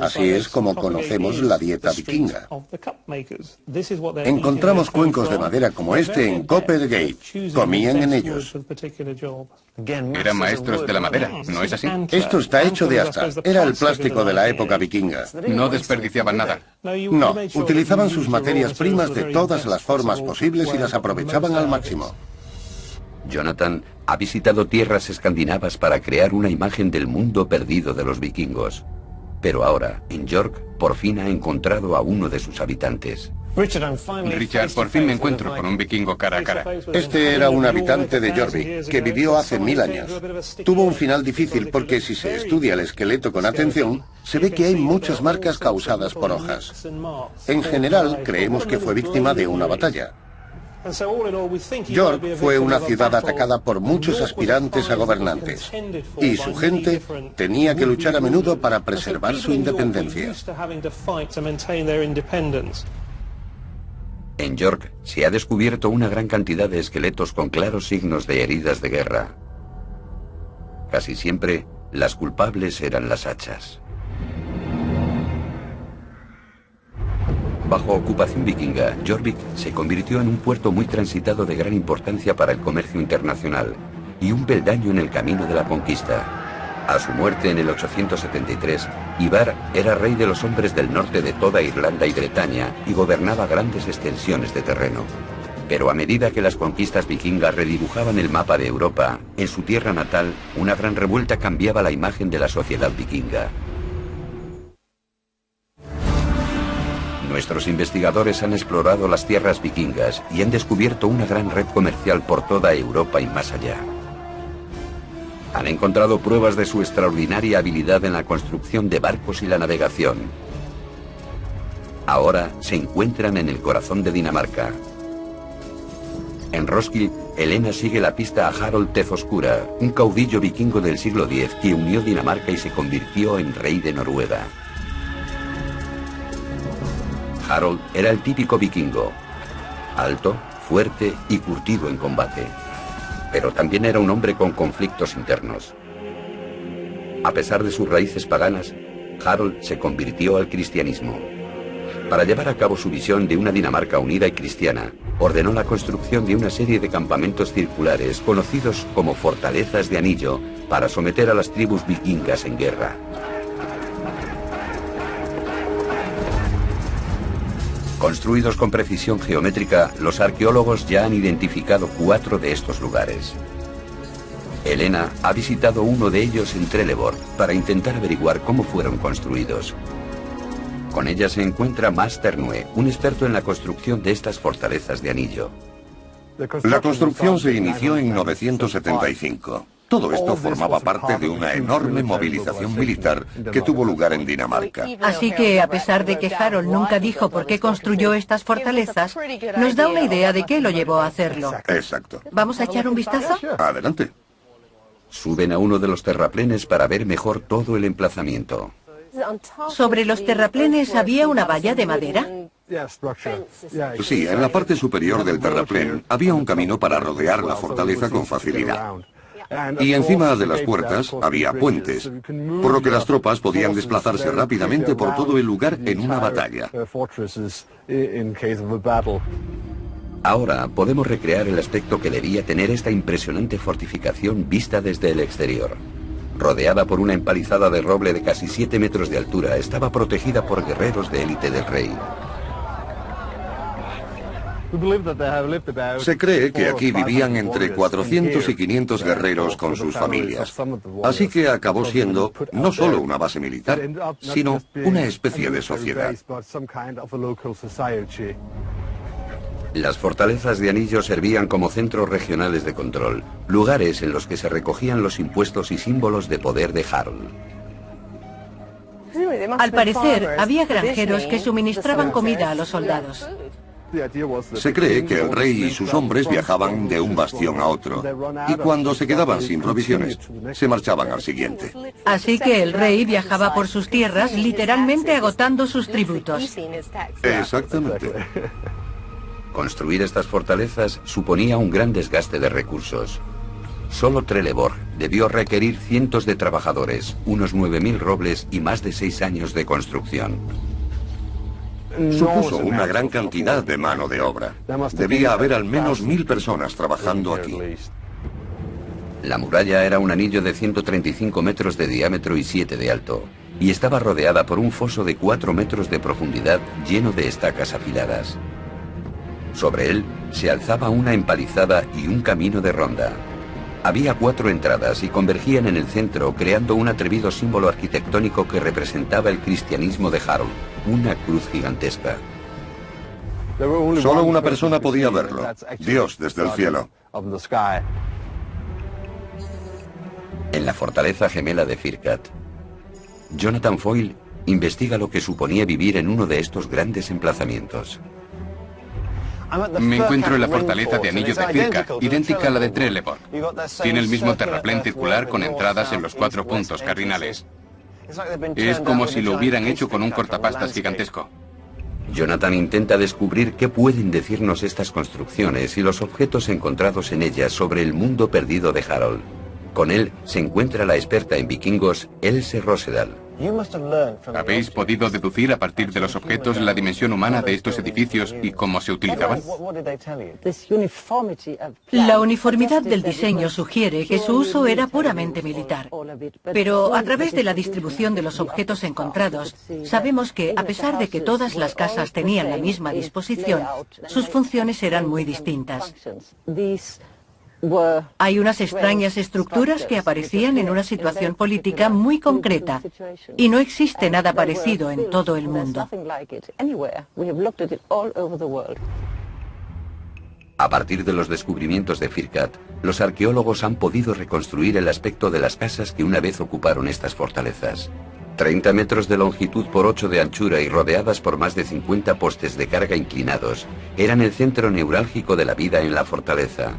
Así es como conocemos la dieta vikinga. Encontramos cuencos de madera como este en Coppergate. Comían en ellos. Eran maestros de la madera, ¿no es así? Esto está hecho de asta. Era el plástico de la época vikinga. No desperdiciaban nada. No, utilizaban sus materias primas de todas las formas posibles y las aprovechaban al máximo. Jonathan ha visitado tierras escandinavas para crear una imagen del mundo perdido de los vikingos. Pero ahora, en York, por fin ha encontrado a uno de sus habitantes. Richard, por fin me encuentro con un vikingo cara a cara. Este era un habitante de Jorvik, que vivió hace 1000 años. Tuvo un final difícil porque si se estudia el esqueleto con atención, se ve que hay muchas marcas causadas por hojas. En general, creemos que fue víctima de una batalla. York fue una ciudad atacada por muchos aspirantes a gobernantes, y su gente tenía que luchar a menudo para preservar su independencia. En York se ha descubierto una gran cantidad de esqueletos con claros signos de heridas de guerra. Casi siempre, las culpables eran las hachas. Bajo ocupación vikinga, Jorvik se convirtió en un puerto muy transitado de gran importancia para el comercio internacional y un peldaño en el camino de la conquista. A su muerte en el 873, Ivar era rey de los hombres del norte de toda Irlanda y Bretaña y gobernaba grandes extensiones de terreno. Pero a medida que las conquistas vikingas redibujaban el mapa de Europa, en su tierra natal, una gran revuelta cambiaba la imagen de la sociedad vikinga. Nuestros investigadores han explorado las tierras vikingas y han descubierto una gran red comercial por toda Europa y más allá. Han encontrado pruebas de su extraordinaria habilidad en la construcción de barcos y la navegación. Ahora se encuentran en el corazón de Dinamarca. En Roskilde, Helena sigue la pista a Harold Tezoscura, un caudillo vikingo del siglo X que unió Dinamarca y se convirtió en rey de Noruega. Harold era el típico vikingo, alto, fuerte y curtido en combate. Pero también era un hombre con conflictos internos. A pesar de sus raíces paganas, Harold se convirtió al cristianismo. Para llevar a cabo su visión de una Dinamarca unida y cristiana, ordenó la construcción de una serie de campamentos circulares conocidos como fortalezas de anillo para someter a las tribus vikingas en guerra. Construidos con precisión geométrica, los arqueólogos ya han identificado 4 de estos lugares. Helena ha visitado uno de ellos en Trelleborg para intentar averiguar cómo fueron construidos. Con ella se encuentra Mads Ternue, un experto en la construcción de estas fortalezas de anillo. La construcción se inició en 975. Todo esto formaba parte de una enorme movilización militar que tuvo lugar en Dinamarca. Así que, a pesar de que Harold nunca dijo por qué construyó estas fortalezas, nos da una idea de qué lo llevó a hacerlo. Exacto. ¿Vamos a echar un vistazo? Adelante. Suben a uno de los terraplenes para ver mejor todo el emplazamiento. Sobre los terraplenes había una valla de madera. Sí, en la parte superior del terraplén había un camino para rodear la fortaleza con facilidad. Y encima de las puertas había puentes, por lo que las tropas podían desplazarse rápidamente por todo el lugar en una batalla. Ahora podemos recrear el aspecto que debía tener esta impresionante fortificación vista desde el exterior. Rodeada por una empalizada de roble de casi 7 metros de altura, estaba protegida por guerreros de élite del rey. Se cree que aquí vivían entre 400 y 500 guerreros con sus familias. Así que acabó siendo no solo una base militar, sino una especie de sociedad. Las fortalezas de anillo servían como centros regionales de control, lugares en los que se recogían los impuestos y símbolos de poder de Harold. Al parecer, había granjeros que suministraban comida a los soldados. Se cree que el rey y sus hombres viajaban de un bastión a otro, y cuando se quedaban sin provisiones, se marchaban al siguiente. Así que el rey viajaba por sus tierras, literalmente agotando sus tributos. Exactamente. Construir estas fortalezas suponía un gran desgaste de recursos. Solo Trelleborg debió requerir cientos de trabajadores, unos 9.000 robles y más de 6 años de construcción. Supuso una gran cantidad de mano de obra. Debía haber al menos 1.000 personas trabajando aquí. La muralla era un anillo de 135 metros de diámetro y 7 de alto, y estaba rodeada por un foso de 4 metros de profundidad lleno de estacas afiladas. Sobre él se alzaba una empalizada y un camino de ronda. Había 4 entradas y convergían en el centro, creando un atrevido símbolo arquitectónico que representaba el cristianismo de Harold, una cruz gigantesca. Solo una persona podía verlo, Dios desde el cielo. En la fortaleza gemela de Firkat, Jonathan Foyle investiga lo que suponía vivir en uno de estos grandes emplazamientos. Me encuentro en la fortaleza de anillo de Firkat, idéntica a la de Trelleborg. Tiene el mismo terraplén circular con entradas en los 4 puntos cardinales. Es como si lo hubieran hecho con un cortapastas gigantesco. Jonathan intenta descubrir qué pueden decirnos estas construcciones y los objetos encontrados en ellas sobre el mundo perdido de Harold. Con él se encuentra la experta en vikingos, Else Rosedal. ¿Habéis podido deducir a partir de los objetos la dimensión humana de estos edificios y cómo se utilizaban? La uniformidad del diseño sugiere que su uso era puramente militar. Pero a través de la distribución de los objetos encontrados, sabemos que, a pesar de que todas las casas tenían la misma disposición, sus funciones eran muy distintas. Hay unas extrañas estructuras que aparecían en una situación política muy concreta, y no existe nada parecido en todo el mundo. A partir de los descubrimientos de Firkat, los arqueólogos han podido reconstruir el aspecto de las casas que una vez ocuparon estas fortalezas. 30 metros de longitud por 8 de anchura y rodeadas por más de 50 postes de carga inclinados, eran el centro neurálgico de la vida en la fortaleza.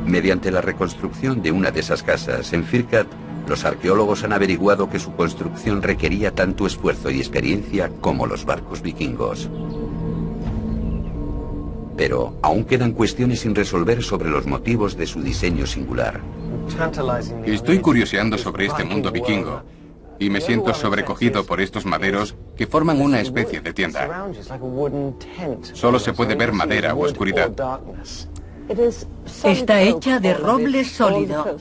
Mediante la reconstrucción de una de esas casas, en Firkat, los arqueólogos han averiguado que su construcción requería tanto esfuerzo y experiencia como los barcos vikingos. Pero aún quedan cuestiones sin resolver sobre los motivos de su diseño singular. Estoy curioseando sobre este mundo vikingo y me siento sobrecogido por estos maderos que forman una especie de tienda. Solo se puede ver madera o oscuridad. Está hecha de roble sólido.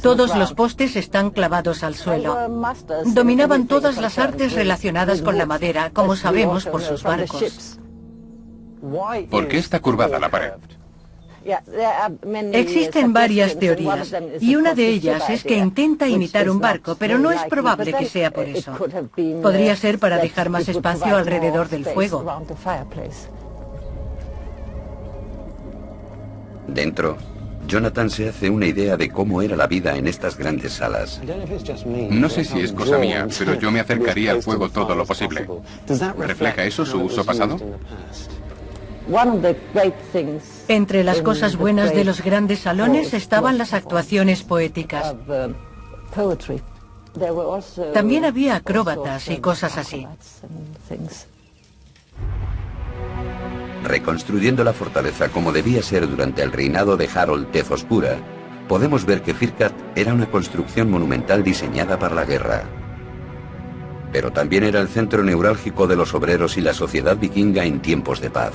Todos los postes están clavados al suelo. Dominaban todas las artes relacionadas con la madera, como sabemos por sus barcos. ¿Por qué está curvada la pared? Existen varias teorías, y una de ellas es que intenta imitar un barco, pero no es probable que sea por eso. Podría ser para dejar más espacio alrededor del fuego. Dentro, Jonathan se hace una idea de cómo era la vida en estas grandes salas. No sé si es cosa mía, pero yo me acercaría al fuego todo lo posible. ¿Refleja eso su uso pasado? Entre las cosas buenas de los grandes salones estaban las actuaciones poéticas. También había acróbatas y cosas así. Reconstruyendo la fortaleza como debía ser durante el reinado de Harold Tez Oscura, podemos ver que Firkat era una construcción monumental diseñada para la guerra. Pero también era el centro neurálgico de los obreros y la sociedad vikinga en tiempos de paz.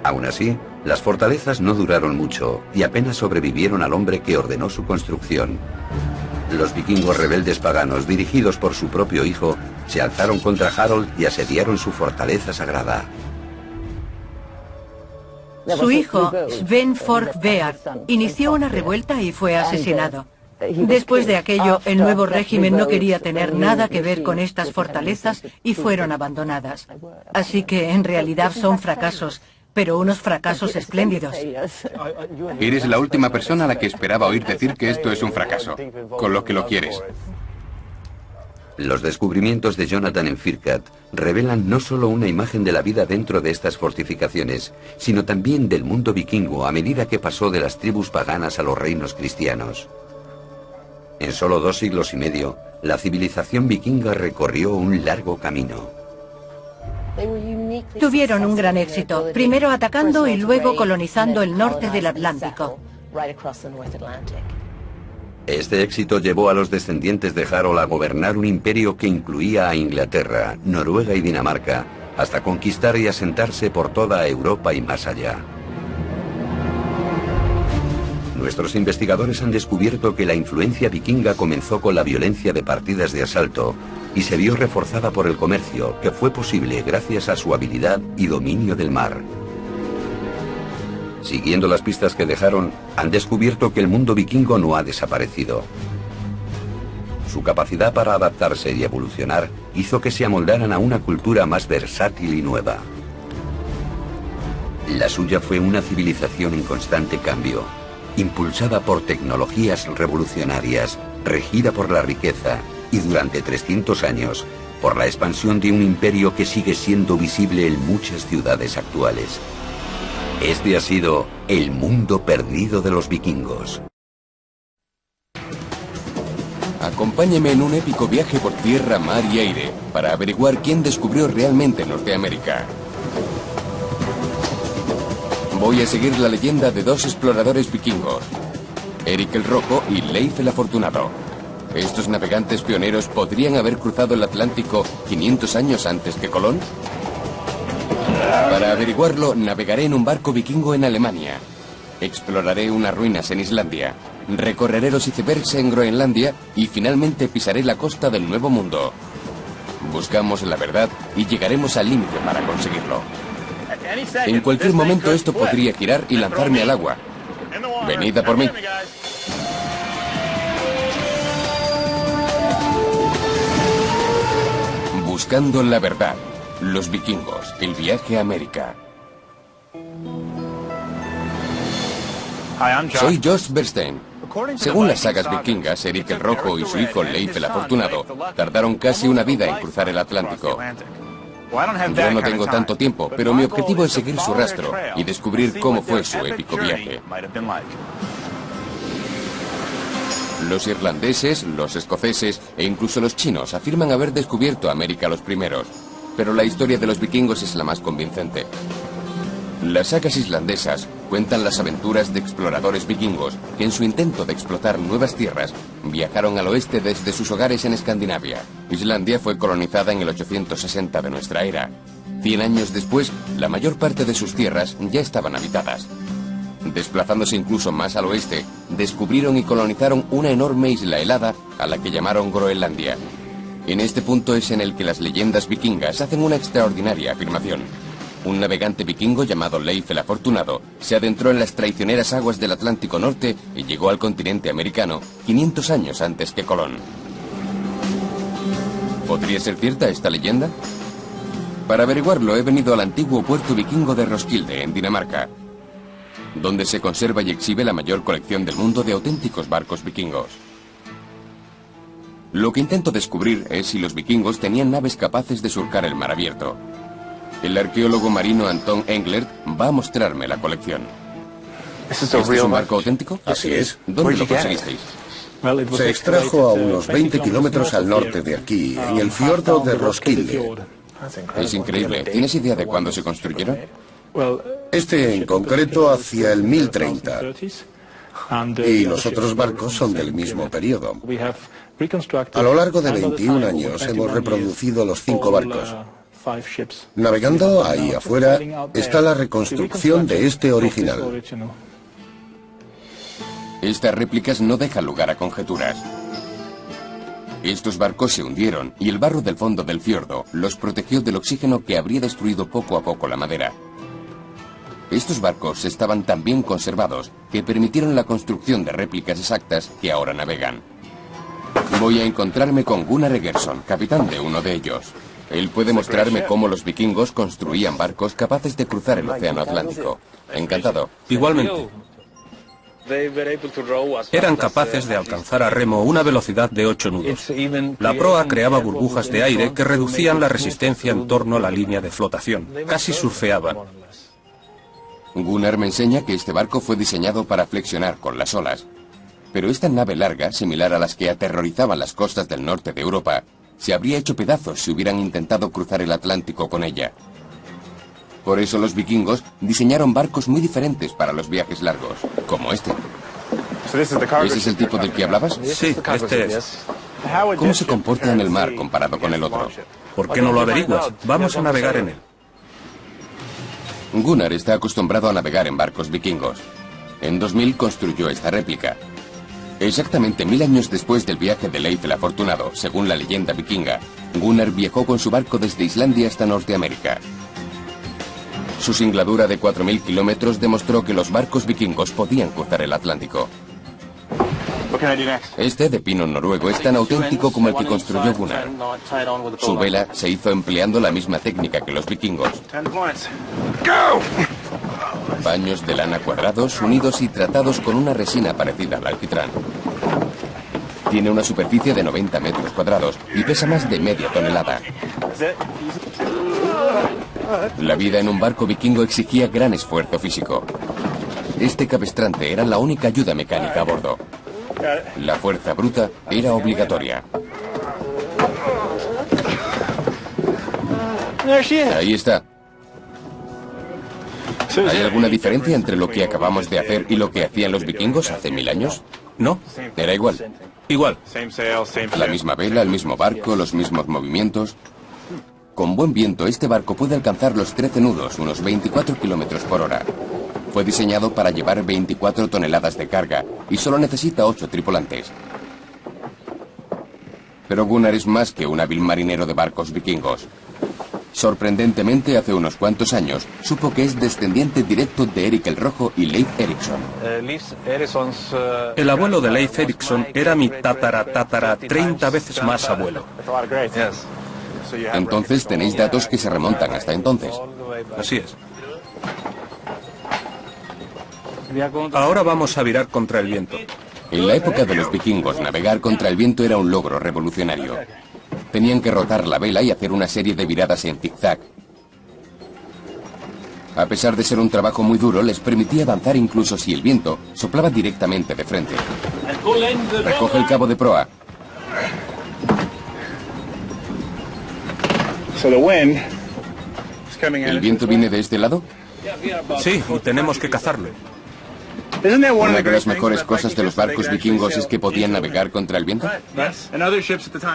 Aún así, las fortalezas no duraron mucho y apenas sobrevivieron al hombre que ordenó su construcción. Los vikingos rebeldes paganos, dirigidos por su propio hijo, se alzaron contra Harold y asediaron su fortaleza sagrada. Su hijo, Sven Forkbeard, inició una revuelta y fue asesinado. Después de aquello, el nuevo régimen no quería tener nada que ver con estas fortalezas y fueron abandonadas. Así que en realidad son fracasos, pero unos fracasos espléndidos. Eres la última persona a la que esperaba oír decir que esto es un fracaso, con lo que lo quieres. Los descubrimientos de Jonathan en Firkat revelan no solo una imagen de la vida dentro de estas fortificaciones, sino también del mundo vikingo a medida que pasó de las tribus paganas a los reinos cristianos. En solo 2 siglos y medio, la civilización vikinga recorrió un largo camino. Tuvieron un gran éxito, primero atacando y luego colonizando el norte del Atlántico. Este éxito llevó a los descendientes de Harold a gobernar un imperio que incluía a Inglaterra, Noruega y Dinamarca, hasta conquistar y asentarse por toda Europa y más allá. Nuestros investigadores han descubierto que la influencia vikinga comenzó con la violencia de partidas de asalto y se vio reforzada por el comercio, que fue posible gracias a su habilidad y dominio del mar. Siguiendo las pistas que dejaron, han descubierto que el mundo vikingo no ha desaparecido. Su capacidad para adaptarse y evolucionar hizo que se amoldaran a una cultura más versátil y nueva. La suya fue una civilización en constante cambio, impulsada por tecnologías revolucionarias, regida por la riqueza y durante 300 años por la expansión de un imperio que sigue siendo visible en muchas ciudades actuales. Este ha sido el mundo perdido de los vikingos. Acompáñeme en un épico viaje por tierra, mar y aire para averiguar quién descubrió realmente Norteamérica. Voy a seguir la leyenda de 2 exploradores vikingos, Eric el Rojo y Leif el Afortunado. ¿Estos navegantes pioneros podrían haber cruzado el Atlántico 500 años antes que Colón? Para averiguarlo, navegaré en un barco vikingo en Alemania. Exploraré unas ruinas en Islandia. Recorreré los icebergs en Groenlandia y finalmente pisaré la costa del Nuevo Mundo. Buscamos la verdad y llegaremos al límite para conseguirlo. En cualquier momento esto podría girar y lanzarme al agua. Venid a por mí. Buscando la verdad. Los vikingos, el viaje a América. Soy Josh Bernstein. Según las sagas vikingas, Eric el Rojo y su hijo Leif el Afortunado tardaron casi una vida en cruzar el Atlántico. Yo no tengo tanto tiempo, pero mi objetivo es seguir su rastro y descubrir cómo fue su épico viaje. Los irlandeses, los escoceses e incluso los chinos afirman haber descubierto América los primeros, pero la historia de los vikingos es la más convincente. Las sagas islandesas cuentan las aventuras de exploradores vikingos que en su intento de explotar nuevas tierras viajaron al oeste desde sus hogares en Escandinavia. Islandia fue colonizada en el 860 de nuestra era. 100 años después, la mayor parte de sus tierras ya estaban habitadas. Desplazándose incluso más al oeste, descubrieron y colonizaron una enorme isla helada a la que llamaron Groenlandia. En este punto es en el que las leyendas vikingas hacen una extraordinaria afirmación. Un navegante vikingo llamado Leif el Afortunado se adentró en las traicioneras aguas del Atlántico Norte y llegó al continente americano 500 años antes que Colón. ¿Podría ser cierta esta leyenda? Para averiguarlo he venido al antiguo puerto vikingo de Roskilde, en Dinamarca. donde se conserva y exhibe la mayor colección del mundo de auténticos barcos vikingos. Lo que intento descubrir es si los vikingos tenían naves capaces de surcar el mar abierto. El arqueólogo marino Anton Englert va a mostrarme la colección. ¿Este es un barco auténtico? Así es. ¿Dónde lo conseguisteis? Se extrajo a unos 20 kilómetros al norte de aquí, en el fiordo de Roskilde. Es increíble. ¿Tienes idea de cuándo se construyeron? Este en concreto hacia el 1030. Y los otros barcos son del mismo periodo. A lo largo de 21 años hemos reproducido los 5 barcos. Navegando ahí afuera está la reconstrucción de este original. Estas réplicas no dejan lugar a conjeturas. Estos barcos se hundieron y el barro del fondo del fiordo los protegió del oxígeno que habría destruido poco a poco la madera. Estos barcos estaban tan bien conservados que permitieron la construcción de réplicas exactas que ahora navegan. Voy a encontrarme con Gunnar Egersson, capitán de uno de ellos. Él puede mostrarme cómo los vikingos construían barcos capaces de cruzar el océano Atlántico. Encantado. Igualmente. Eran capaces de alcanzar a remo una velocidad de 8 nudos. La proa creaba burbujas de aire que reducían la resistencia en torno a la línea de flotación. Casi surfeaban. Gunnar me enseña que este barco fue diseñado para flexionar con las olas. Pero esta nave larga, similar a las que aterrorizaban las costas del norte de Europa, se habría hecho pedazos si hubieran intentado cruzar el Atlántico con ella. Por eso los vikingos diseñaron barcos muy diferentes para los viajes largos, como este. ¿Ese es el tipo del que hablabas? Sí, este es. ¿Cómo se comporta en el mar comparado con el otro? ¿Por qué no lo averiguas? Vamos a navegar en él. Gunnar está acostumbrado a navegar en barcos vikingos. En 2000 construyó esta réplica. Exactamente 1000 años después del viaje de Leif el Afortunado, según la leyenda vikinga, Gunnar viajó con su barco desde Islandia hasta Norteamérica. Su singladura de 4000 kilómetros demostró que los barcos vikingos podían cruzar el Atlántico. Este, de pino noruego, es tan auténtico como el que construyó Gunnar. Su vela se hizo empleando la misma técnica que los vikingos. Paños de lana cuadrados, unidos y tratados con una resina parecida al alquitrán. Tiene una superficie de 90 metros cuadrados y pesa más de media tonelada. La vida en un barco vikingo exigía gran esfuerzo físico. Este cabestrante era la única ayuda mecánica a bordo. La fuerza bruta era obligatoria. Ahí está. ¿Hay alguna diferencia entre lo que acabamos de hacer y lo que hacían los vikingos hace 1000 años? No, Era igual. igual. La misma vela, el mismo barco, los mismos movimientos. Con buen viento, este barco puede alcanzar los 13 nudos, unos 24 kilómetros por hora. Fue diseñado para llevar 24 toneladas de carga y solo necesita 8 tripulantes. Pero Gunnar es más que un hábil marinero de barcos vikingos. Sorprendentemente, hace unos cuantos años, supo que es descendiente directo de Erik el Rojo y Leif Erikson. El abuelo de Leif Erikson era mi tatara 30 veces más abuelo. Entonces tenéis datos que se remontan hasta entonces. Así es. Ahora vamos a virar contra el viento. En la época de los vikingos, navegar contra el viento era un logro revolucionario. Tenían que rotar la vela y hacer una serie de viradas en zigzag. A pesar de ser un trabajo muy duro, les permitía avanzar incluso si el viento soplaba directamente de frente. Recoge el cabo de proa. ¿El viento viene de este lado? Sí, y tenemos que cazarlo. Una de las mejores cosas de los barcos vikingos es que podían navegar contra el viento.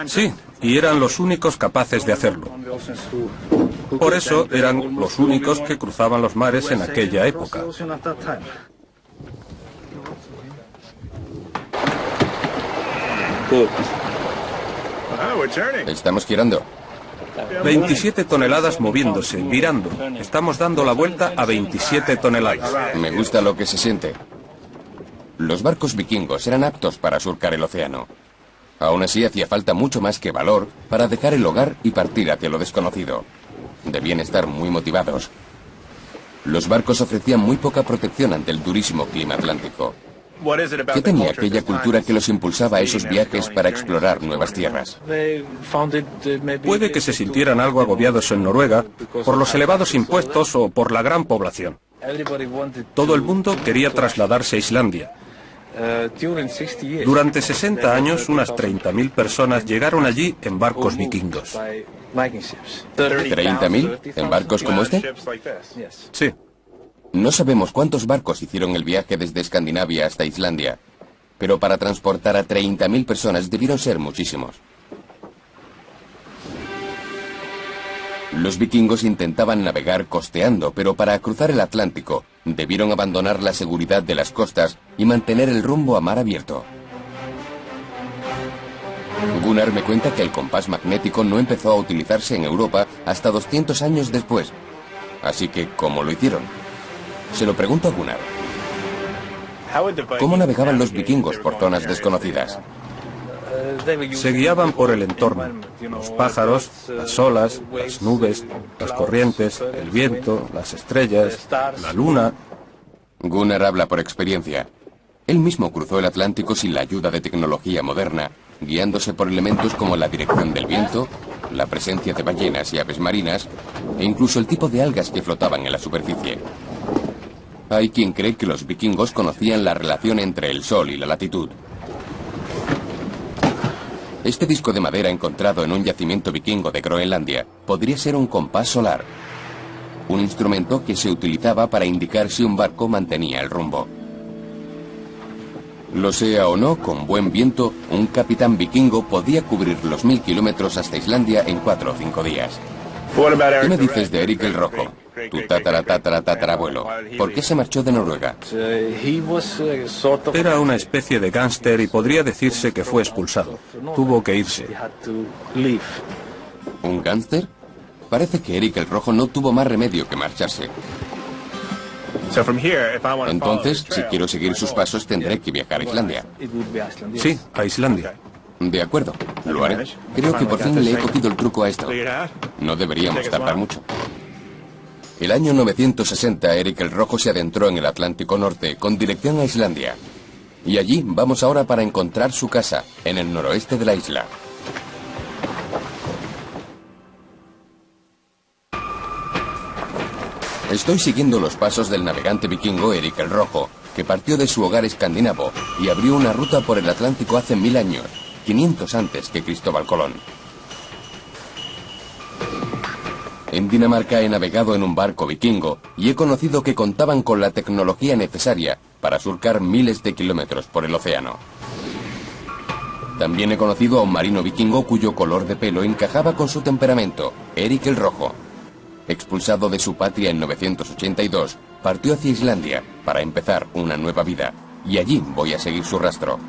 Sí, y eran los únicos capaces de hacerlo. Por eso eran los únicos que cruzaban los mares en aquella época. Estamos girando. 27 toneladas moviéndose, virando. Estamos dando la vuelta a 27 toneladas. Me gusta lo que se siente. Los barcos vikingos eran aptos para surcar el océano. Aún así, hacía falta mucho más que valor para dejar el hogar y partir hacia lo desconocido. Debían estar muy motivados. Los barcos ofrecían muy poca protección ante el durísimo clima atlántico. ¿Qué tenía aquella cultura que los impulsaba a esos viajes para explorar nuevas tierras? Puede que se sintieran algo agobiados en Noruega por los elevados impuestos o por la gran población. Todo el mundo quería trasladarse a Islandia. Durante 60 años, unas 30.000 personas llegaron allí en barcos vikingos. ¿30.000 en barcos como este? Sí. No sabemos cuántos barcos hicieron el viaje desde Escandinavia hasta Islandia, pero para transportar a 30.000 personas debieron ser muchísimos. Los vikingos intentaban navegar costeando, pero para cruzar el Atlántico debieron abandonar la seguridad de las costas y mantener el rumbo a mar abierto. Gunnar me cuenta que el compás magnético no empezó a utilizarse en Europa hasta 200 años después. Así que, ¿cómo lo hicieron? Se lo pregunto a Gunnar. ¿Cómo navegaban los vikingos por zonas desconocidas? Se guiaban por el entorno. Los pájaros, las olas, las nubes, las corrientes, el viento, las estrellas, la luna. Gunnar habla por experiencia. Él mismo cruzó el Atlántico sin la ayuda de tecnología moderna, guiándose por elementos como la dirección del viento, la presencia de ballenas y aves marinas, e incluso el tipo de algas que flotaban en la superficie. Hay quien cree que los vikingos conocían la relación entre el sol y la latitud. Este disco de madera encontrado en un yacimiento vikingo de Groenlandia podría ser un compás solar, un instrumento que se utilizaba para indicar si un barco mantenía el rumbo. Lo sea o no, con buen viento, un capitán vikingo podía cubrir los 1000 kilómetros hasta Islandia en 4 o 5 días. ¿Qué me dices de Erik el Rojo, tu tatarabuelo? ¿Por qué se marchó de Noruega? Era una especie de gángster y podría decirse que fue expulsado. Tuvo que irse. ¿Un gángster? Parece que Erik el Rojo no tuvo más remedio que marcharse. Entonces, si quiero seguir sus pasos, tendré que viajar a Islandia. Sí, a Islandia. De acuerdo, lo haré. Creo que por fin le he cogido el truco a esto. No deberíamos tardar mucho. El año 960, Erik el Rojo se adentró en el Atlántico Norte con dirección a Islandia. Y allí vamos ahora para encontrar su casa, en el noroeste de la isla. Estoy siguiendo los pasos del navegante vikingo Erik el Rojo, que partió de su hogar escandinavo y abrió una ruta por el Atlántico hace 1000 años, 500 antes que Cristóbal Colón. En Dinamarca he navegado en un barco vikingo y he conocido que contaban con la tecnología necesaria para surcar miles de kilómetros por el océano. También he conocido a un marino vikingo cuyo color de pelo encajaba con su temperamento, Erik el Rojo. Expulsado de su patria en 982, partió hacia Islandia para empezar una nueva vida, y allí voy a seguir su rastro.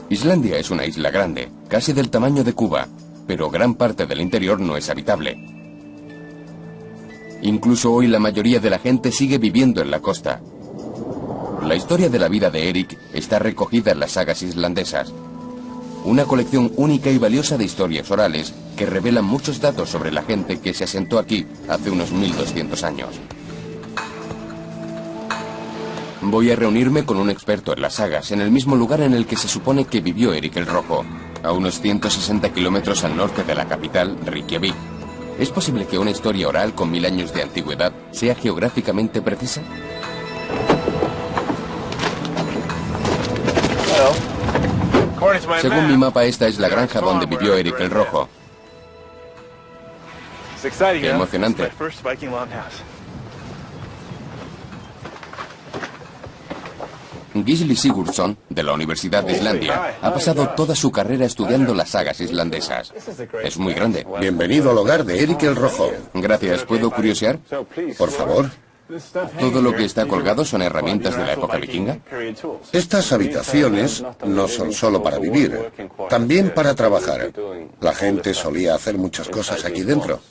Islandia es una isla grande, casi del tamaño de Cuba, pero gran parte del interior no es habitable. Incluso hoy la mayoría de la gente sigue viviendo en la costa. La historia de la vida de Erik está recogida en las sagas islandesas, una colección única y valiosa de historias orales que revelan muchos datos sobre la gente que se asentó aquí hace unos 1200 años. Voy a reunirme con un experto en las sagas en el mismo lugar en el que se supone que vivió Erik el Rojo, a unos 160 kilómetros al norte de la capital, Reykjavik. ¿Es posible que una historia oral con 1000 años de antigüedad sea geográficamente precisa? Según mi mapa, esta es la granja donde vivió Erik el Rojo. ¡Qué emocionante! Gisli Sigurdsson, de la Universidad de Islandia, ha pasado toda su carrera estudiando las sagas islandesas. Es muy grande. Bienvenido al hogar de Erik el Rojo. Gracias. ¿Puedo curiosear? Por favor. ¿Todo lo que está colgado son herramientas de la época vikinga? Estas habitaciones no son solo para vivir, también para trabajar. La gente solía hacer muchas cosas aquí dentro.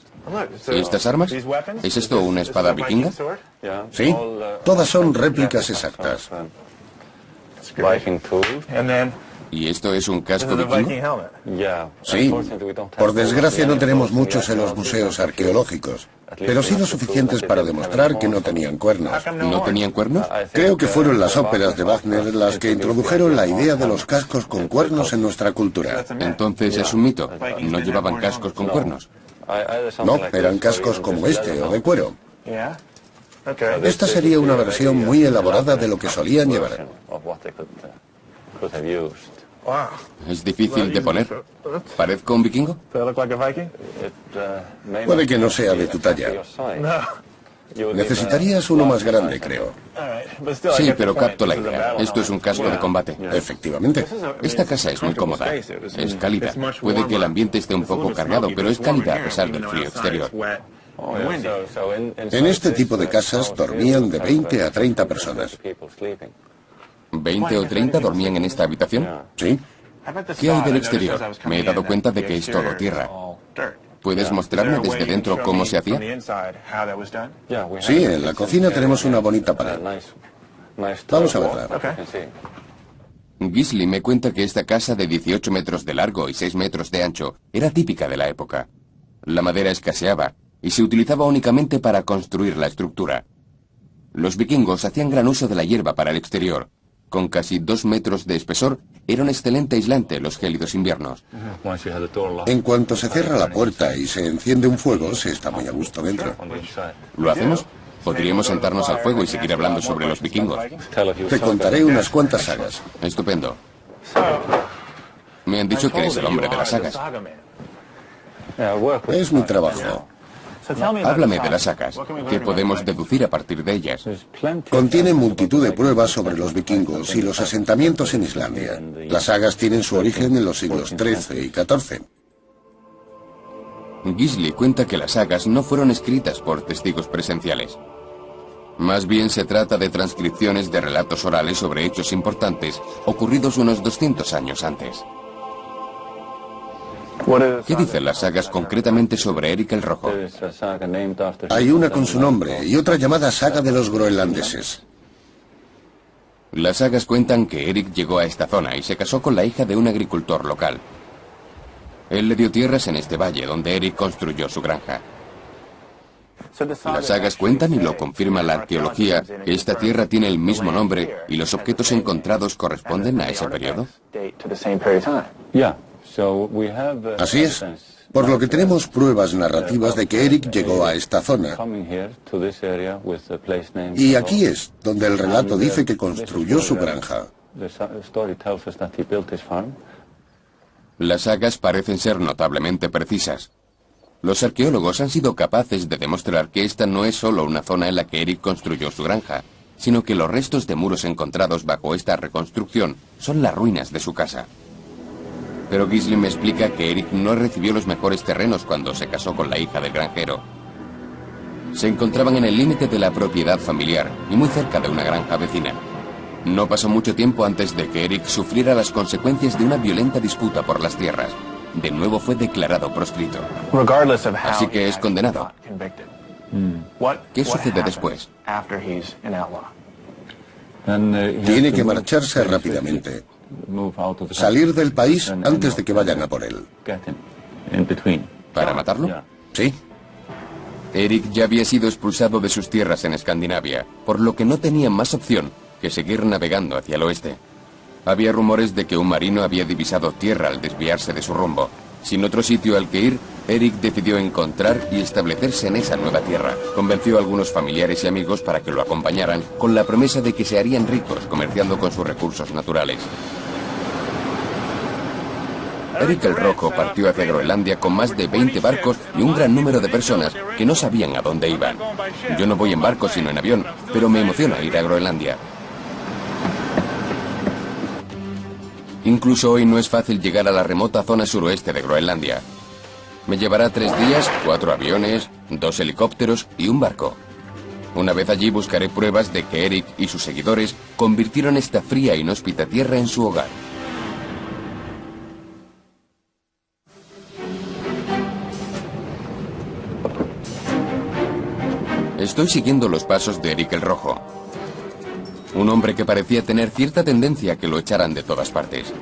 ¿Y estas armas? ¿Es esto una espada vikinga? Sí, todas son réplicas exactas. ¿Y esto es un casco vikingo? Sí. Por desgracia no tenemos muchos en los museos arqueológicos. pero sí lo suficientes para demostrar que no tenían cuernos. ¿No tenían cuernos? Creo que fueron las óperas de Wagner las que introdujeron la idea de los cascos con cuernos en nuestra cultura. Entonces es un mito. ¿No llevaban cascos con cuernos? No, eran cascos como este o de cuero. Esta sería una versión muy elaborada de lo que solían llevar. ¿Es difícil de poner? ¿Parezco un vikingo? Puede que no sea de tu talla. Necesitarías uno más grande, creo. Sí, pero capto la idea. Esto es un casco de combate. Efectivamente. Esta casa es muy cómoda. Es cálida. Puede que el ambiente esté un poco cargado, pero es cálida a pesar del frío exterior. En este tipo de casas dormían de 20 a 30 personas. ¿20 o 30 dormían en esta habitación? Sí. ¿Qué hay del exterior? Me he dado cuenta de que es todo tierra. ¿Puedes mostrarme desde dentro cómo se hacía? Sí, en la cocina tenemos una bonita pared. Vamos a verla. Gisli me cuenta que esta casa de 18 metros de largo y 6 metros de ancho era típica de la época. La madera escaseaba y se utilizaba únicamente para construir la estructura. Los vikingos hacían gran uso de la hierba para el exterior. Con casi 2 metros de espesor, era un excelente aislante en los gélidos inviernos. En cuanto se cierra la puerta y se enciende un fuego, se está muy a gusto dentro. ¿Lo hacemos? Podríamos sentarnos al fuego y seguir hablando sobre los vikingos. Te contaré unas cuantas sagas. Estupendo. Me han dicho que eres el hombre de las sagas. Es mi trabajo. Háblame de las sagas. ¿Qué podemos deducir a partir de ellas? Contiene multitud de pruebas sobre los vikingos y los asentamientos en Islandia. Las sagas tienen su origen en los siglos XIII y XIV. Gisli cuenta que las sagas no fueron escritas por testigos presenciales. Más bien se trata de transcripciones de relatos orales sobre hechos importantes ocurridos unos 200 años antes. ¿Qué dicen las sagas concretamente sobre Eric el Rojo? Hay una con su nombre y otra llamada Saga de los Groenlandeses. Las sagas cuentan que Eric llegó a esta zona y se casó con la hija de un agricultor local. Él le dio tierras en este valle donde Eric construyó su granja. Las sagas cuentan, y lo confirma la arqueología, que esta tierra tiene el mismo nombre y los objetos encontrados corresponden a ese periodo. Así es, por lo que tenemos pruebas narrativas de que Eric llegó a esta zona. Y aquí es donde el relato dice que construyó su granja. Las sagas parecen ser notablemente precisas. Los arqueólogos han sido capaces de demostrar que esta no es solo una zona en la que Eric construyó su granja, sino que los restos de muros encontrados bajo esta reconstrucción son las ruinas de su casa. Pero Gisli me explica que Eric no recibió los mejores terrenos cuando se casó con la hija del granjero. Se encontraban en el límite de la propiedad familiar y muy cerca de una granja vecina. No pasó mucho tiempo antes de que Eric sufriera las consecuencias de una violenta disputa por las tierras. De nuevo fue declarado proscrito. Así que es condenado. ¿Qué sucede después? Tiene que marcharse rápidamente. Salir del país antes de que vayan a por él. ¿Para matarlo? Sí. Eric ya había sido expulsado de sus tierras en Escandinavia, por lo que no tenía más opción que seguir navegando hacia el oeste. Había rumores de que un marino había divisado tierra al desviarse de su rumbo. Sin otro sitio al que ir, Eric decidió encontrar y establecerse en esa nueva tierra. Convenció a algunos familiares y amigos para que lo acompañaran, con la promesa de que se harían ricos comerciando con sus recursos naturales. Eric el Rojo partió hacia Groenlandia con más de 20 barcos y un gran número de personas que no sabían a dónde iban. Yo no voy en barco sino en avión, pero me emociona ir a Groenlandia. Incluso hoy no es fácil llegar a la remota zona suroeste de Groenlandia. Me llevará 3 días, 4 aviones, 2 helicópteros y un barco. Una vez allí buscaré pruebas de que Eric y sus seguidores convirtieron esta fría e inhóspita tierra en su hogar. Estoy siguiendo los pasos de Eric el Rojo. Un hombre que parecía tener cierta tendencia a que lo echaran de todas partes.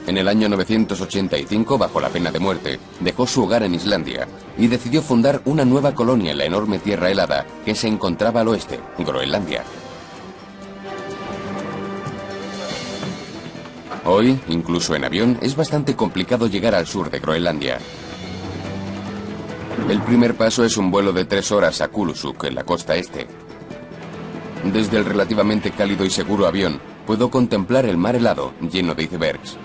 En el año 985, bajo la pena de muerte, dejó su hogar en Islandia y decidió fundar una nueva colonia en la enorme tierra helada que se encontraba al oeste, Groenlandia. Hoy, incluso en avión, es bastante complicado llegar al sur de Groenlandia. El primer paso es un vuelo de 3 horas a Kulusuk, en la costa este. Desde el relativamente cálido y seguro avión, puedo contemplar el mar helado, lleno de icebergs.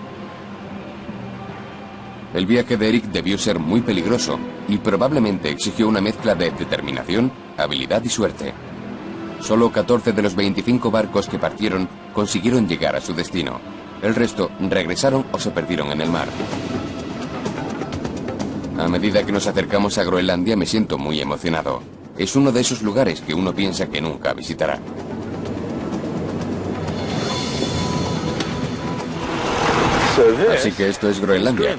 El viaje de Eric debió ser muy peligroso y probablemente exigió una mezcla de determinación, habilidad y suerte. Solo 14 de los 25 barcos que partieron consiguieron llegar a su destino. El resto regresaron o se perdieron en el mar. A medida que nos acercamos a Groenlandia me siento muy emocionado. Es uno de esos lugares que uno piensa que nunca visitará. Así que esto es Groenlandia.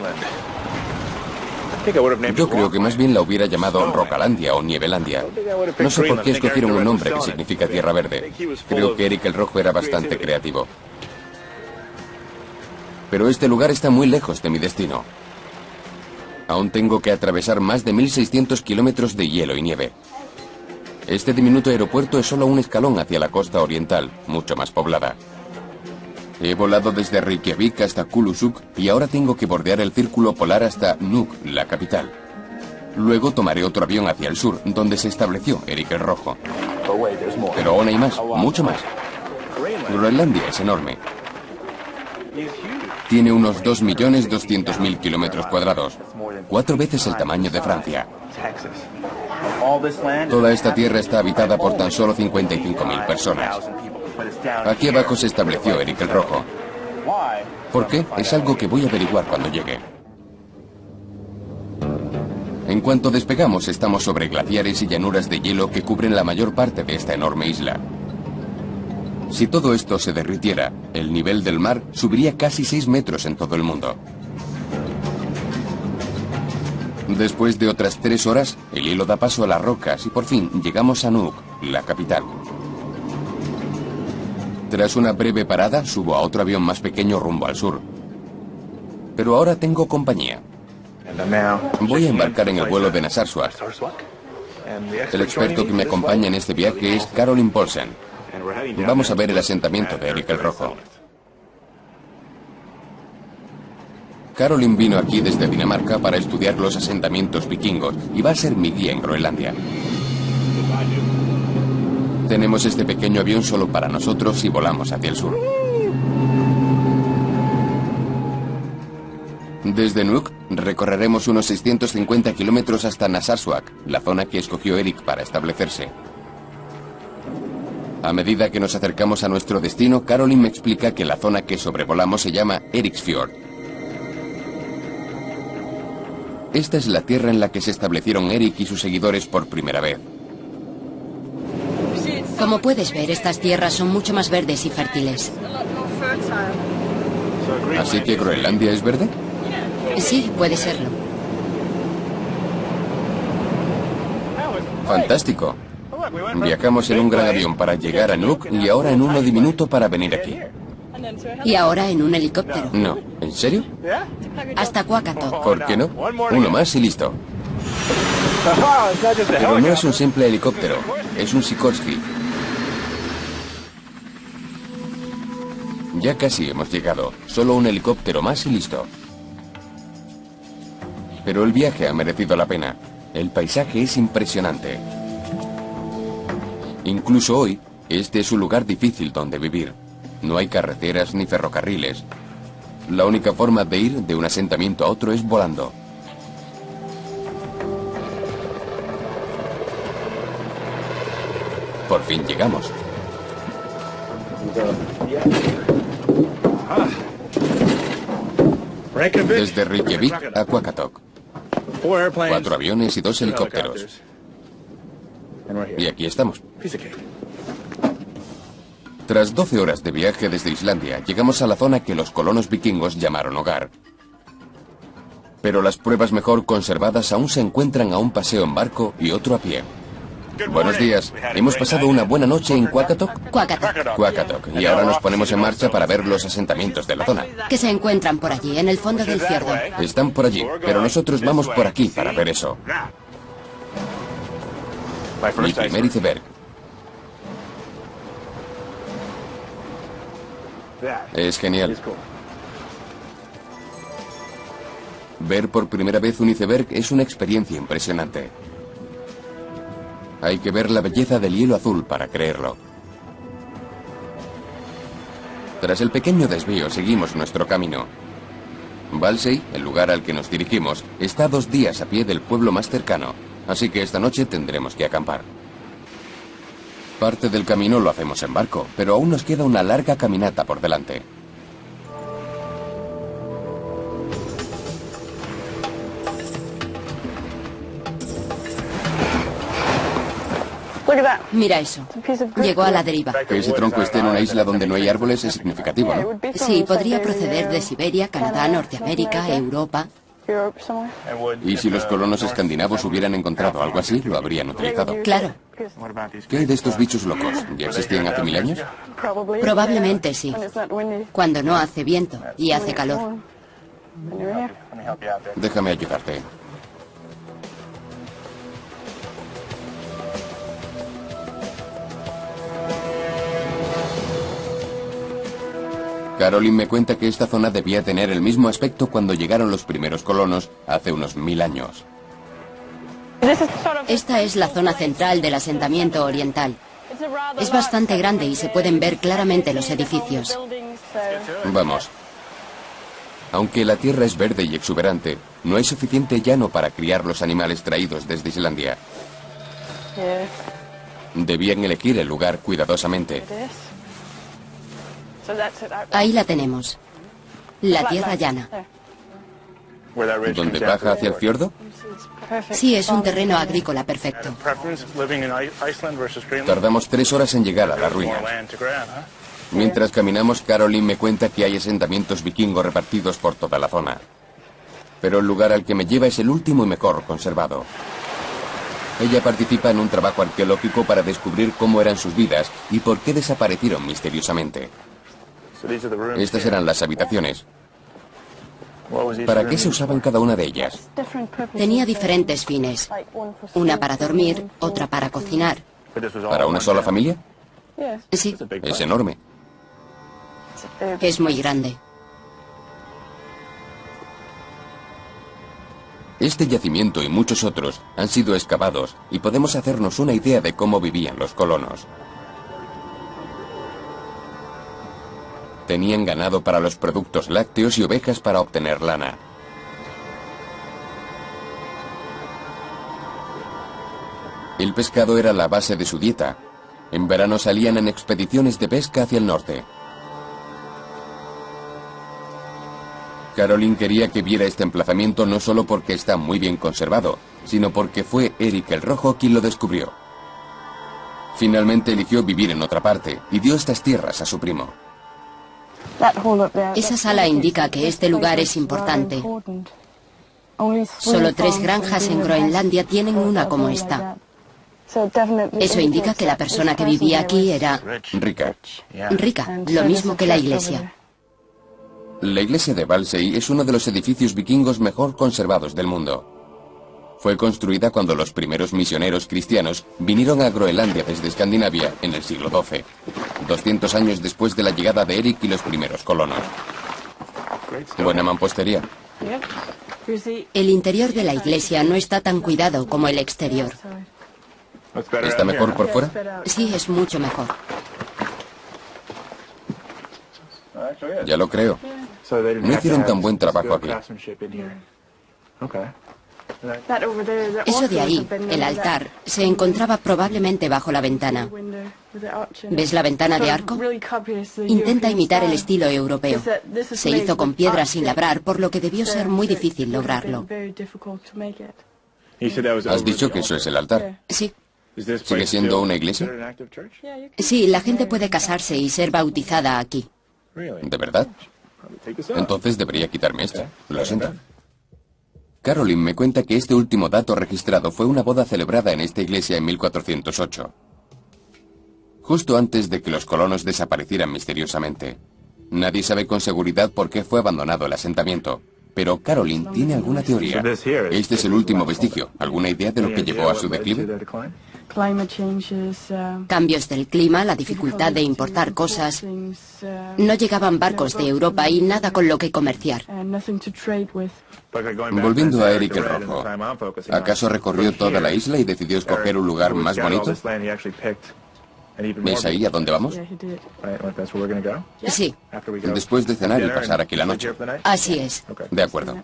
Yo creo que más bien la hubiera llamado Rocalandia o Nievelandia. No sé por qué escogieron un nombre que significa tierra verde. Creo que Eric el Rojo era bastante creativo. Pero este lugar está muy lejos de mi destino. Aún tengo que atravesar más de 1600 kilómetros de hielo y nieve. Este diminuto aeropuerto es solo un escalón hacia la costa oriental, mucho más poblada. He volado desde Reykjavik hasta Kulusuk y ahora tengo que bordear el círculo polar hasta Nuuk, la capital. Luego tomaré otro avión hacia el sur, donde se estableció Eric el Rojo. Pero aún hay más, mucho más. Groenlandia es enorme. Tiene unos 2.200.000 kilómetros cuadrados, 4 veces el tamaño de Francia. Toda esta tierra está habitada por tan solo 55.000 personas. Aquí abajo se estableció Eric el Rojo. ¿Por qué? Es algo que voy a averiguar cuando llegue. En cuanto despegamos, estamos sobre glaciares y llanuras de hielo que cubren la mayor parte de esta enorme isla. Si todo esto se derritiera, el nivel del mar subiría casi 6 metros en todo el mundo. Después de otras 3 horas, el hielo da paso a las rocas y por fin llegamos a Nuuk, la capital. Tras una breve parada, subo a otro avión más pequeño rumbo al sur. Pero ahora tengo compañía. Voy a embarcar en el vuelo de Narsarsuaq. El experto que me acompaña en este viaje es Caroline Paulsen. Vamos a ver el asentamiento de Eric el Rojo. Caroline vino aquí desde Dinamarca para estudiar los asentamientos vikingos y va a ser mi guía en Groenlandia. Tenemos este pequeño avión solo para nosotros y volamos hacia el sur. Desde Nuuk recorreremos unos 650 kilómetros hasta Narsarsuaq, la zona que escogió Eric para establecerse. A medida que nos acercamos a nuestro destino, Caroline me explica que la zona que sobrevolamos se llama Eriksfjord. Esta es la tierra en la que se establecieron Eric y sus seguidores por primera vez. Como puedes ver, estas tierras son mucho más verdes y fértiles. ¿Así que Groenlandia es verde? Sí, puede serlo. Fantástico. Viajamos en un gran avión para llegar a Nuuk y ahora en uno diminuto para venir aquí. Y ahora en un helicóptero. No, ¿en serio? Hasta Qaqatok. ¿Por qué no? Uno más y listo. Pero no es un simple helicóptero, es un Sikorsky. Ya casi hemos llegado, solo un helicóptero más y listo. Pero el viaje ha merecido la pena. El paisaje es impresionante. Incluso hoy, este es un lugar difícil donde vivir. No hay carreteras ni ferrocarriles. La única forma de ir de un asentamiento a otro es volando. Por fin llegamos. Desde Reykjavik a Qaqatok. 4 aviones y 2 helicópteros. Y aquí estamos. Tras 12 horas de viaje desde Islandia, llegamos a la zona que los colonos vikingos llamaron hogar. Pero las pruebas mejor conservadas aún se encuentran a un paseo en barco y otro a pie. Buenos días. Hemos pasado una buena noche en Quakatok. Quakatok. Y ahora nos ponemos en marcha para ver los asentamientos de la zona. Que se encuentran por allí, en el fondo del fiordo. Están por allí, pero nosotros vamos por aquí para ver eso. Mi primer iceberg. Es genial. Ver por primera vez un iceberg es una experiencia impresionante. Hay que ver la belleza del hielo azul para creerlo. Tras el pequeño desvío seguimos nuestro camino. Balsey, el lugar al que nos dirigimos, está a 2 días a pie del pueblo más cercano, así que esta noche tendremos que acampar. Parte del camino lo hacemos en barco, pero aún nos queda una larga caminata por delante. Mira eso. Llegó a la deriva. Que ese tronco esté en una isla donde no hay árboles es significativo, ¿no? Sí, podría proceder de Siberia, Canadá, Norteamérica, Europa. ¿Y si los colonos escandinavos hubieran encontrado algo así, lo habrían utilizado? Claro. ¿Qué hay de estos bichos locos? ¿Ya existían hace 1000 años? Probablemente sí. Cuando no hace viento y hace calor. Déjame ayudarte. Caroline me cuenta que esta zona debía tener el mismo aspecto cuando llegaron los primeros colonos hace unos 1000 años. Esta es la zona central del asentamiento oriental. Es bastante grande y se pueden ver claramente los edificios. Vamos. Aunque la tierra es verde y exuberante, no hay suficiente llano para criar los animales traídos desde Islandia. Debían elegir el lugar cuidadosamente. Ahí la tenemos. La tierra llana. ¿Donde baja hacia el fiordo? Sí, es un terreno agrícola perfecto. Tardamos 3 horas en llegar a la ruina. Mientras caminamos, Caroline me cuenta que hay asentamientos vikingos repartidos por toda la zona. Pero el lugar al que me lleva es el último y mejor conservado. Ella participa en un trabajo arqueológico para descubrir cómo eran sus vidas y por qué desaparecieron misteriosamente. Estas eran las habitaciones. ¿Para qué se usaban cada una de ellas? Tenía diferentes fines. Una para dormir, otra para cocinar. ¿Para una sola familia? Sí, Es enorme. es muy grande. Este yacimiento y muchos otros han sido excavados y podemos hacernos una idea de cómo vivían los colonos. Tenían ganado para los productos lácteos y ovejas para obtener lana. El pescado era la base de su dieta. En verano salían en expediciones de pesca hacia el norte. Caroline quería que viera este emplazamiento no solo porque está muy bien conservado, sino porque fue Eric el Rojo quien lo descubrió. Finalmente eligió vivir en otra parte y dio estas tierras a su primo. Esa sala indica que este lugar es importante. Solo 3 granjas en Groenlandia tienen una como esta. Eso indica que la persona que vivía aquí era Rica. rica, lo mismo que la iglesia. La iglesia de Balsey es uno de los edificios vikingos mejor conservados del mundo. Fue construida cuando los primeros misioneros cristianos vinieron a Groenlandia desde Escandinavia en el siglo XII, 200 años después de la llegada de Eric y los primeros colonos. Buena mampostería. El interior de la iglesia no está tan cuidado como el exterior. ¿Está mejor por fuera? Sí, es mucho mejor. Ya lo creo. No hicieron tan buen trabajo aquí. Eso de ahí, el altar, se encontraba probablemente bajo la ventana. ¿Ves la ventana de arco? Intenta imitar el estilo europeo. Se hizo con piedras sin labrar, por lo que debió ser muy difícil lograrlo. ¿Has dicho que eso es el altar? Sí. ¿Sigue siendo una iglesia? Sí, la gente puede casarse y ser bautizada aquí. ¿De verdad? Entonces debería quitarme esto. Lo siento. Caroline me cuenta que este último dato registrado fue una boda celebrada en esta iglesia en 1408, justo antes de que los colonos desaparecieran misteriosamente. Nadie sabe con seguridad por qué fue abandonado el asentamiento, pero Caroline tiene alguna teoría. Este es el último vestigio. ¿Alguna idea de lo que llevó a su declive? Cambios del clima, la dificultad de importar cosas. No llegaban barcos de Europa y nada con lo que comerciar. Volviendo a Eric el Rojo, ¿acaso recorrió toda la isla y decidió escoger un lugar más bonito? ¿Es ahí a dónde vamos? Sí. Después de cenar y pasar aquí la noche. Así es. De acuerdo.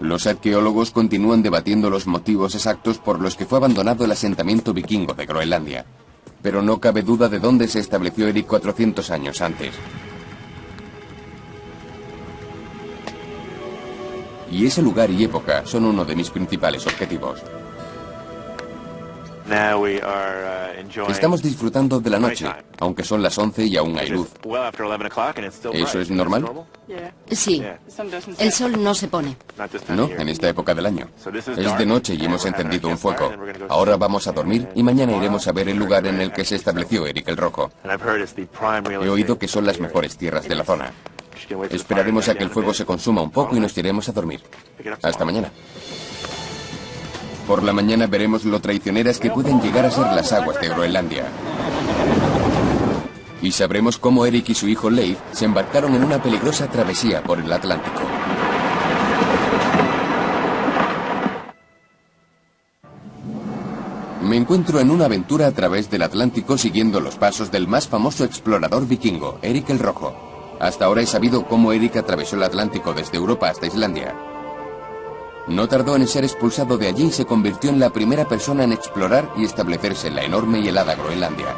Los arqueólogos continúan debatiendo los motivos exactos por los que fue abandonado el asentamiento vikingo de Groenlandia. Pero no cabe duda de dónde se estableció Eric 400 años antes. Y ese lugar y época son uno de mis principales objetivos. Estamos disfrutando de la noche, aunque son las 11 y aún hay luz. ¿Eso es normal? Sí. El sol no se pone. No, en esta época del año. Es de noche y hemos encendido un fuego. Ahora vamos a dormir y mañana iremos a ver el lugar en el que se estableció Eric el Rojo. He oído que son las mejores tierras de la zona. Esperaremos a que el fuego se consuma un poco y nos iremos a dormir. Hasta mañana. Por la mañana veremos lo traicioneras que pueden llegar a ser las aguas de Groenlandia. Y sabremos cómo Eric y su hijo Leif se embarcaron en una peligrosa travesía por el Atlántico. Me encuentro en una aventura a través del Atlántico siguiendo los pasos del más famoso explorador vikingo, Eric el Rojo. Hasta ahora he sabido cómo Eric atravesó el Atlántico desde Europa hasta Islandia. No tardó en ser expulsado de allí y se convirtió en la primera persona en explorar y establecerse en la enorme y helada Groenlandia.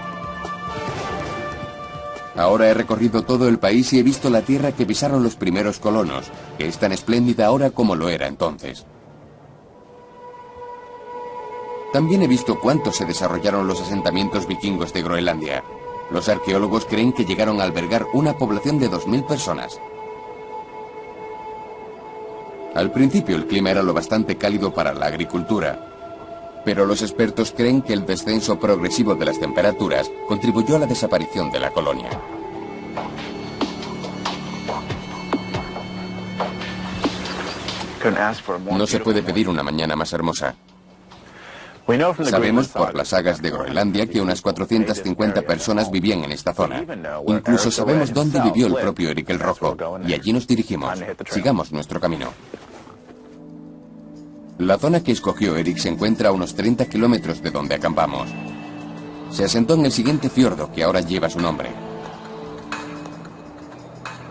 Ahora he recorrido todo el país y he visto la tierra que pisaron los primeros colonos, que es tan espléndida ahora como lo era entonces. También he visto cuánto se desarrollaron los asentamientos vikingos de Groenlandia. Los arqueólogos creen que llegaron a albergar una población de 2000 personas. Al principio el clima era lo bastante cálido para la agricultura, pero los expertos creen que el descenso progresivo de las temperaturas contribuyó a la desaparición de la colonia. No se puede pedir una mañana más hermosa. Sabemos por las sagas de Groenlandia que unas 450 personas vivían en esta zona. Incluso sabemos dónde vivió el propio Eric el Rojo, y allí nos dirigimos. Sigamos nuestro camino. La zona que escogió Eric se encuentra a unos 30 kilómetros de donde acampamos. Se asentó en el siguiente fiordo que ahora lleva su nombre.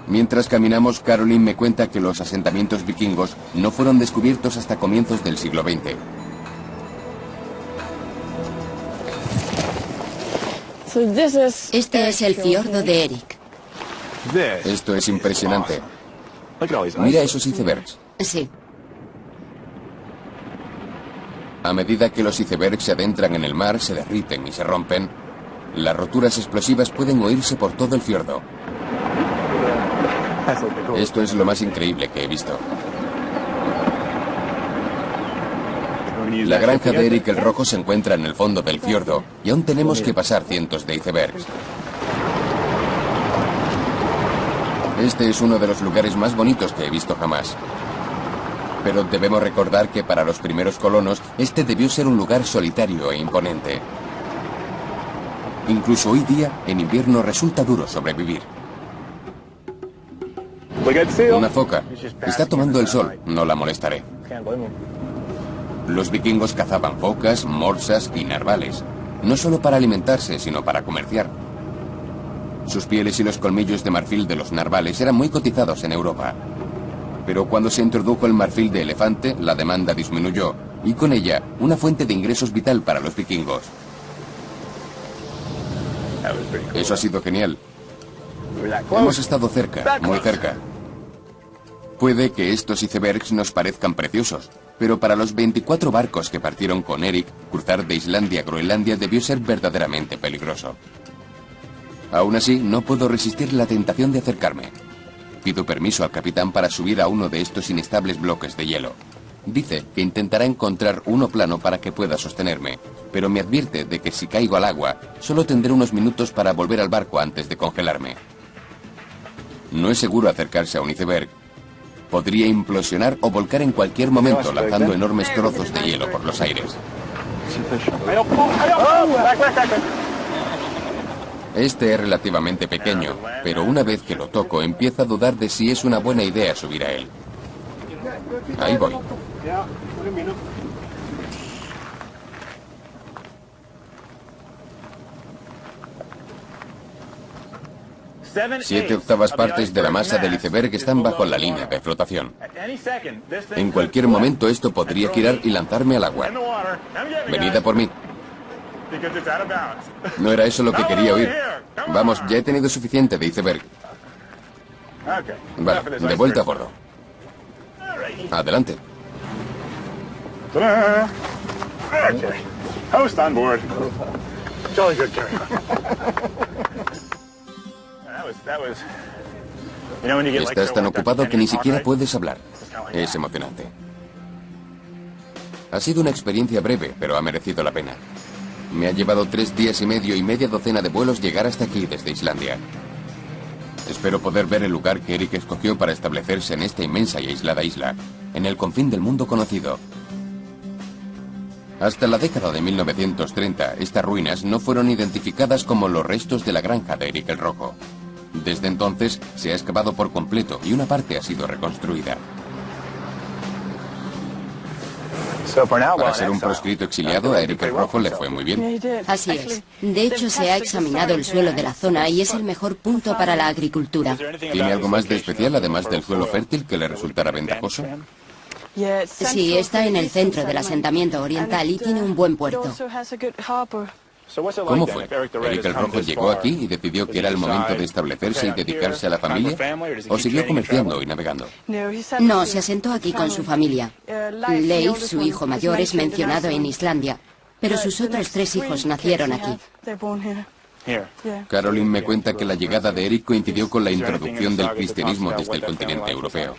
Mientras caminamos, Caroline me cuenta que los asentamientos vikingos no fueron descubiertos hasta comienzos del siglo XX. Este es el fiordo de Eric. Esto es impresionante. Mira esos icebergs. Sí. A medida que los icebergs se adentran en el mar, se derriten y se rompen, las roturas explosivas pueden oírse por todo el fiordo. Esto es lo más increíble que he visto. La granja de Eric el Rojo se encuentra en el fondo del fiordo y aún tenemos que pasar cientos de icebergs. Este es uno de los lugares más bonitos que he visto jamás. Pero debemos recordar que para los primeros colonos este debió ser un lugar solitario e imponente. Incluso hoy día, en invierno, resulta duro sobrevivir. Una foca. Está tomando el sol. No la molestaré. Los vikingos cazaban focas, morsas y narvales. No solo para alimentarse, sino para comerciar. Sus pieles y los colmillos de marfil de los narvales eran muy cotizados en Europa. Pero cuando se introdujo el marfil de elefante, la demanda disminuyó, y con ella, una fuente de ingresos vital para los vikingos. Eso ha sido genial. Hemos estado cerca, muy cerca. Puede que estos icebergs nos parezcan preciosos, pero para los 24 barcos que partieron con Eric, cruzar de Islandia a Groenlandia debió ser verdaderamente peligroso. Aún así, no puedo resistir la tentación de acercarme. Pido permiso al capitán para subir a uno de estos inestables bloques de hielo. Dice que intentará encontrar uno plano para que pueda sostenerme, pero me advierte de que si caigo al agua, solo tendré unos minutos para volver al barco antes de congelarme. No es seguro acercarse a un iceberg. Podría implosionar o volcar en cualquier momento, lanzando enormes trozos de hielo por los aires. Este es relativamente pequeño, pero una vez que lo toco, empiezo a dudar de si es una buena idea subir a él. Ahí voy. 7/8 partes de la masa del iceberg están bajo la línea de flotación. En cualquier momento esto podría girar y lanzarme al agua. Venid a por mí. No era eso lo que quería oír. Vamos, ya he tenido suficiente de iceberg. Vale, de vuelta a bordo. Adelante. Host on board. Jolly good carry. Estás tan ocupado que ni siquiera puedes hablar. Es emocionante. Ha sido una experiencia breve, pero ha merecido la pena. Me ha llevado 3 días y medio y media docena de vuelos llegar hasta aquí desde Islandia. Espero poder ver el lugar que Eric escogió para establecerse en esta inmensa y aislada isla, en el confín del mundo conocido. Hasta la década de 1930, estas ruinas no fueron identificadas como los restos de la granja de Eric el Rojo. Desde entonces se ha excavado por completo y una parte ha sido reconstruida. Para ser un proscrito exiliado, a Eric el Rojo le fue muy bien. Así es. De hecho, se ha examinado el suelo de la zona y es el mejor punto para la agricultura. ¿Tiene algo más de especial, además del suelo fértil, que le resultará ventajoso? Sí, está en el centro del asentamiento oriental y tiene un buen puerto. ¿Cómo fue? ¿Eric el Rojo llegó aquí y decidió que era el momento de establecerse y dedicarse a la familia? ¿O siguió comerciando y navegando? No, se asentó aquí con su familia. Leif, su hijo mayor, es mencionado en Islandia, pero sus otros 3 hijos nacieron aquí. Caroline me cuenta que la llegada de Eric coincidió con la introducción del cristianismo desde el continente europeo.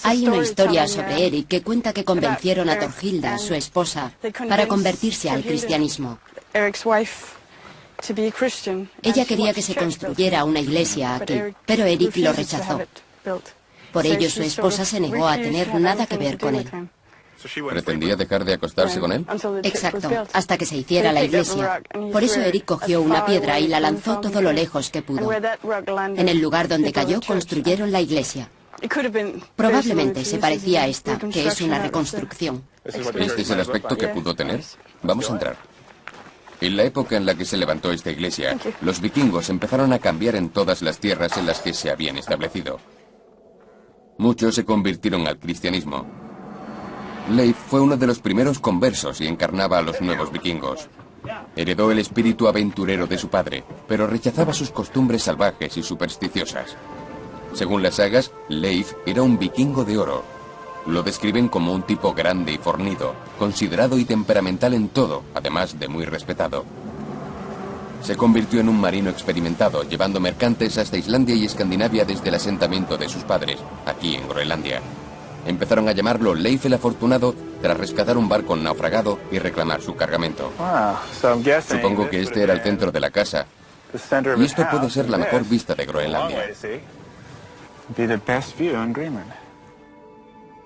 Hay una historia sobre Eric que cuenta que convencieron a Torgilda, su esposa, para convertirse al cristianismo. Ella quería que se construyera una iglesia aquí, pero Eric lo rechazó. Por ello su esposa se negó a tener nada que ver con él. ¿Pretendía dejar de acostarse con él? Exacto, hasta que se hiciera la iglesia. Por eso Eric cogió una piedra y la lanzó todo lo lejos que pudo. En el lugar donde cayó construyeron la iglesia. Probablemente se parecía a esta, que es una reconstrucción. ¿Este es el aspecto que pudo tener? Vamos a entrar. En la época en la que se levantó esta iglesia, los vikingos empezaron a cambiar en todas las tierras en las que se habían establecido. Muchos se convirtieron al cristianismo. Leif fue uno de los primeros conversos y encarnaba a los nuevos vikingos. Heredó el espíritu aventurero de su padre, pero rechazaba sus costumbres salvajes y supersticiosas. Según las sagas, Leif era un vikingo de oro. Lo describen como un tipo grande y fornido, considerado y temperamental en todo, además de muy respetado. Se convirtió en un marino experimentado, llevando mercantes hasta Islandia y Escandinavia desde el asentamiento de sus padres, aquí en Groenlandia. Empezaron a llamarlo Leif el Afortunado tras rescatar un barco naufragado y reclamar su cargamento. Supongo que este era el centro de la casa, y esto puede ser la mejor vista de Groenlandia.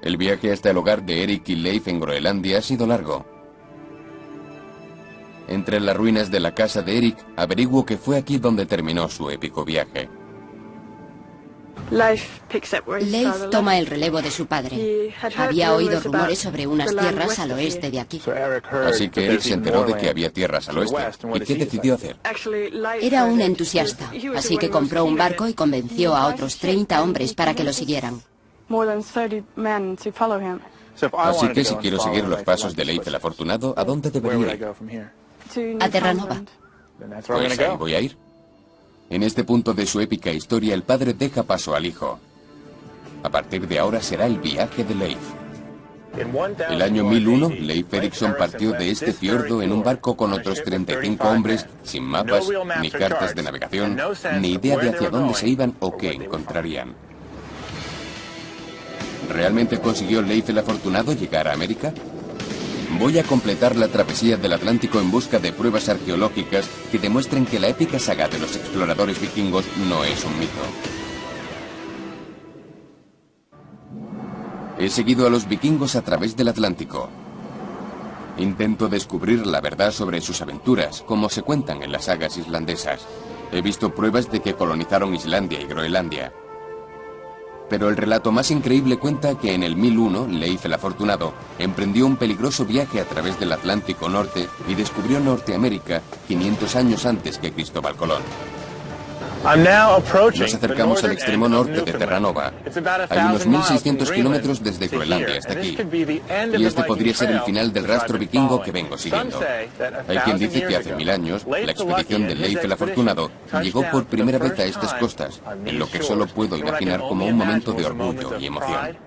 El viaje hasta el hogar de Eric y Leif en Groenlandia ha sido largo. Entre las ruinas de la casa de Eric, averiguo que fue aquí donde terminó su épico viaje. Leif toma el relevo de su padre. Había oído rumores sobre unas tierras al oeste de aquí. Así que Eric se enteró de que había tierras al oeste. ¿Y qué decidió hacer? Era un entusiasta, así que compró un barco y convenció a otros 30 hombres para que lo siguieran. Así que si quiero seguir los pasos de Leif el Afortunado, ¿a dónde debería ir? A Terranova. Pues ahí voy a ir. En este punto de su épica historia, el padre deja paso al hijo. A partir de ahora será el viaje de Leif. El año 1001, Leif Erikson partió de este fiordo en un barco con otros 35 hombres, sin mapas, ni cartas de navegación, ni idea de hacia dónde se iban o qué encontrarían. ¿Realmente consiguió Leif el Afortunado llegar a América? Voy a completar la travesía del Atlántico en busca de pruebas arqueológicas que demuestren que la épica saga de los exploradores vikingos no es un mito. He seguido a los vikingos a través del Atlántico. Intento descubrir la verdad sobre sus aventuras, como se cuentan en las sagas islandesas. He visto pruebas de que colonizaron Islandia y Groenlandia. Pero el relato más increíble cuenta que en el 1001, Leif el Afortunado emprendió un peligroso viaje a través del Atlántico Norte y descubrió Norteamérica 500 años antes que Cristóbal Colón. Nos acercamos al extremo norte de Terranova. Hay unos 1.600 kilómetros desde Groenlandia hasta aquí. Y este podría ser el final del rastro vikingo que vengo siguiendo. Hay quien dice que hace 1000 años, la expedición de Leif el Afortunado llegó por primera vez a estas costas, en lo que solo puedo imaginar como un momento de orgullo y emoción.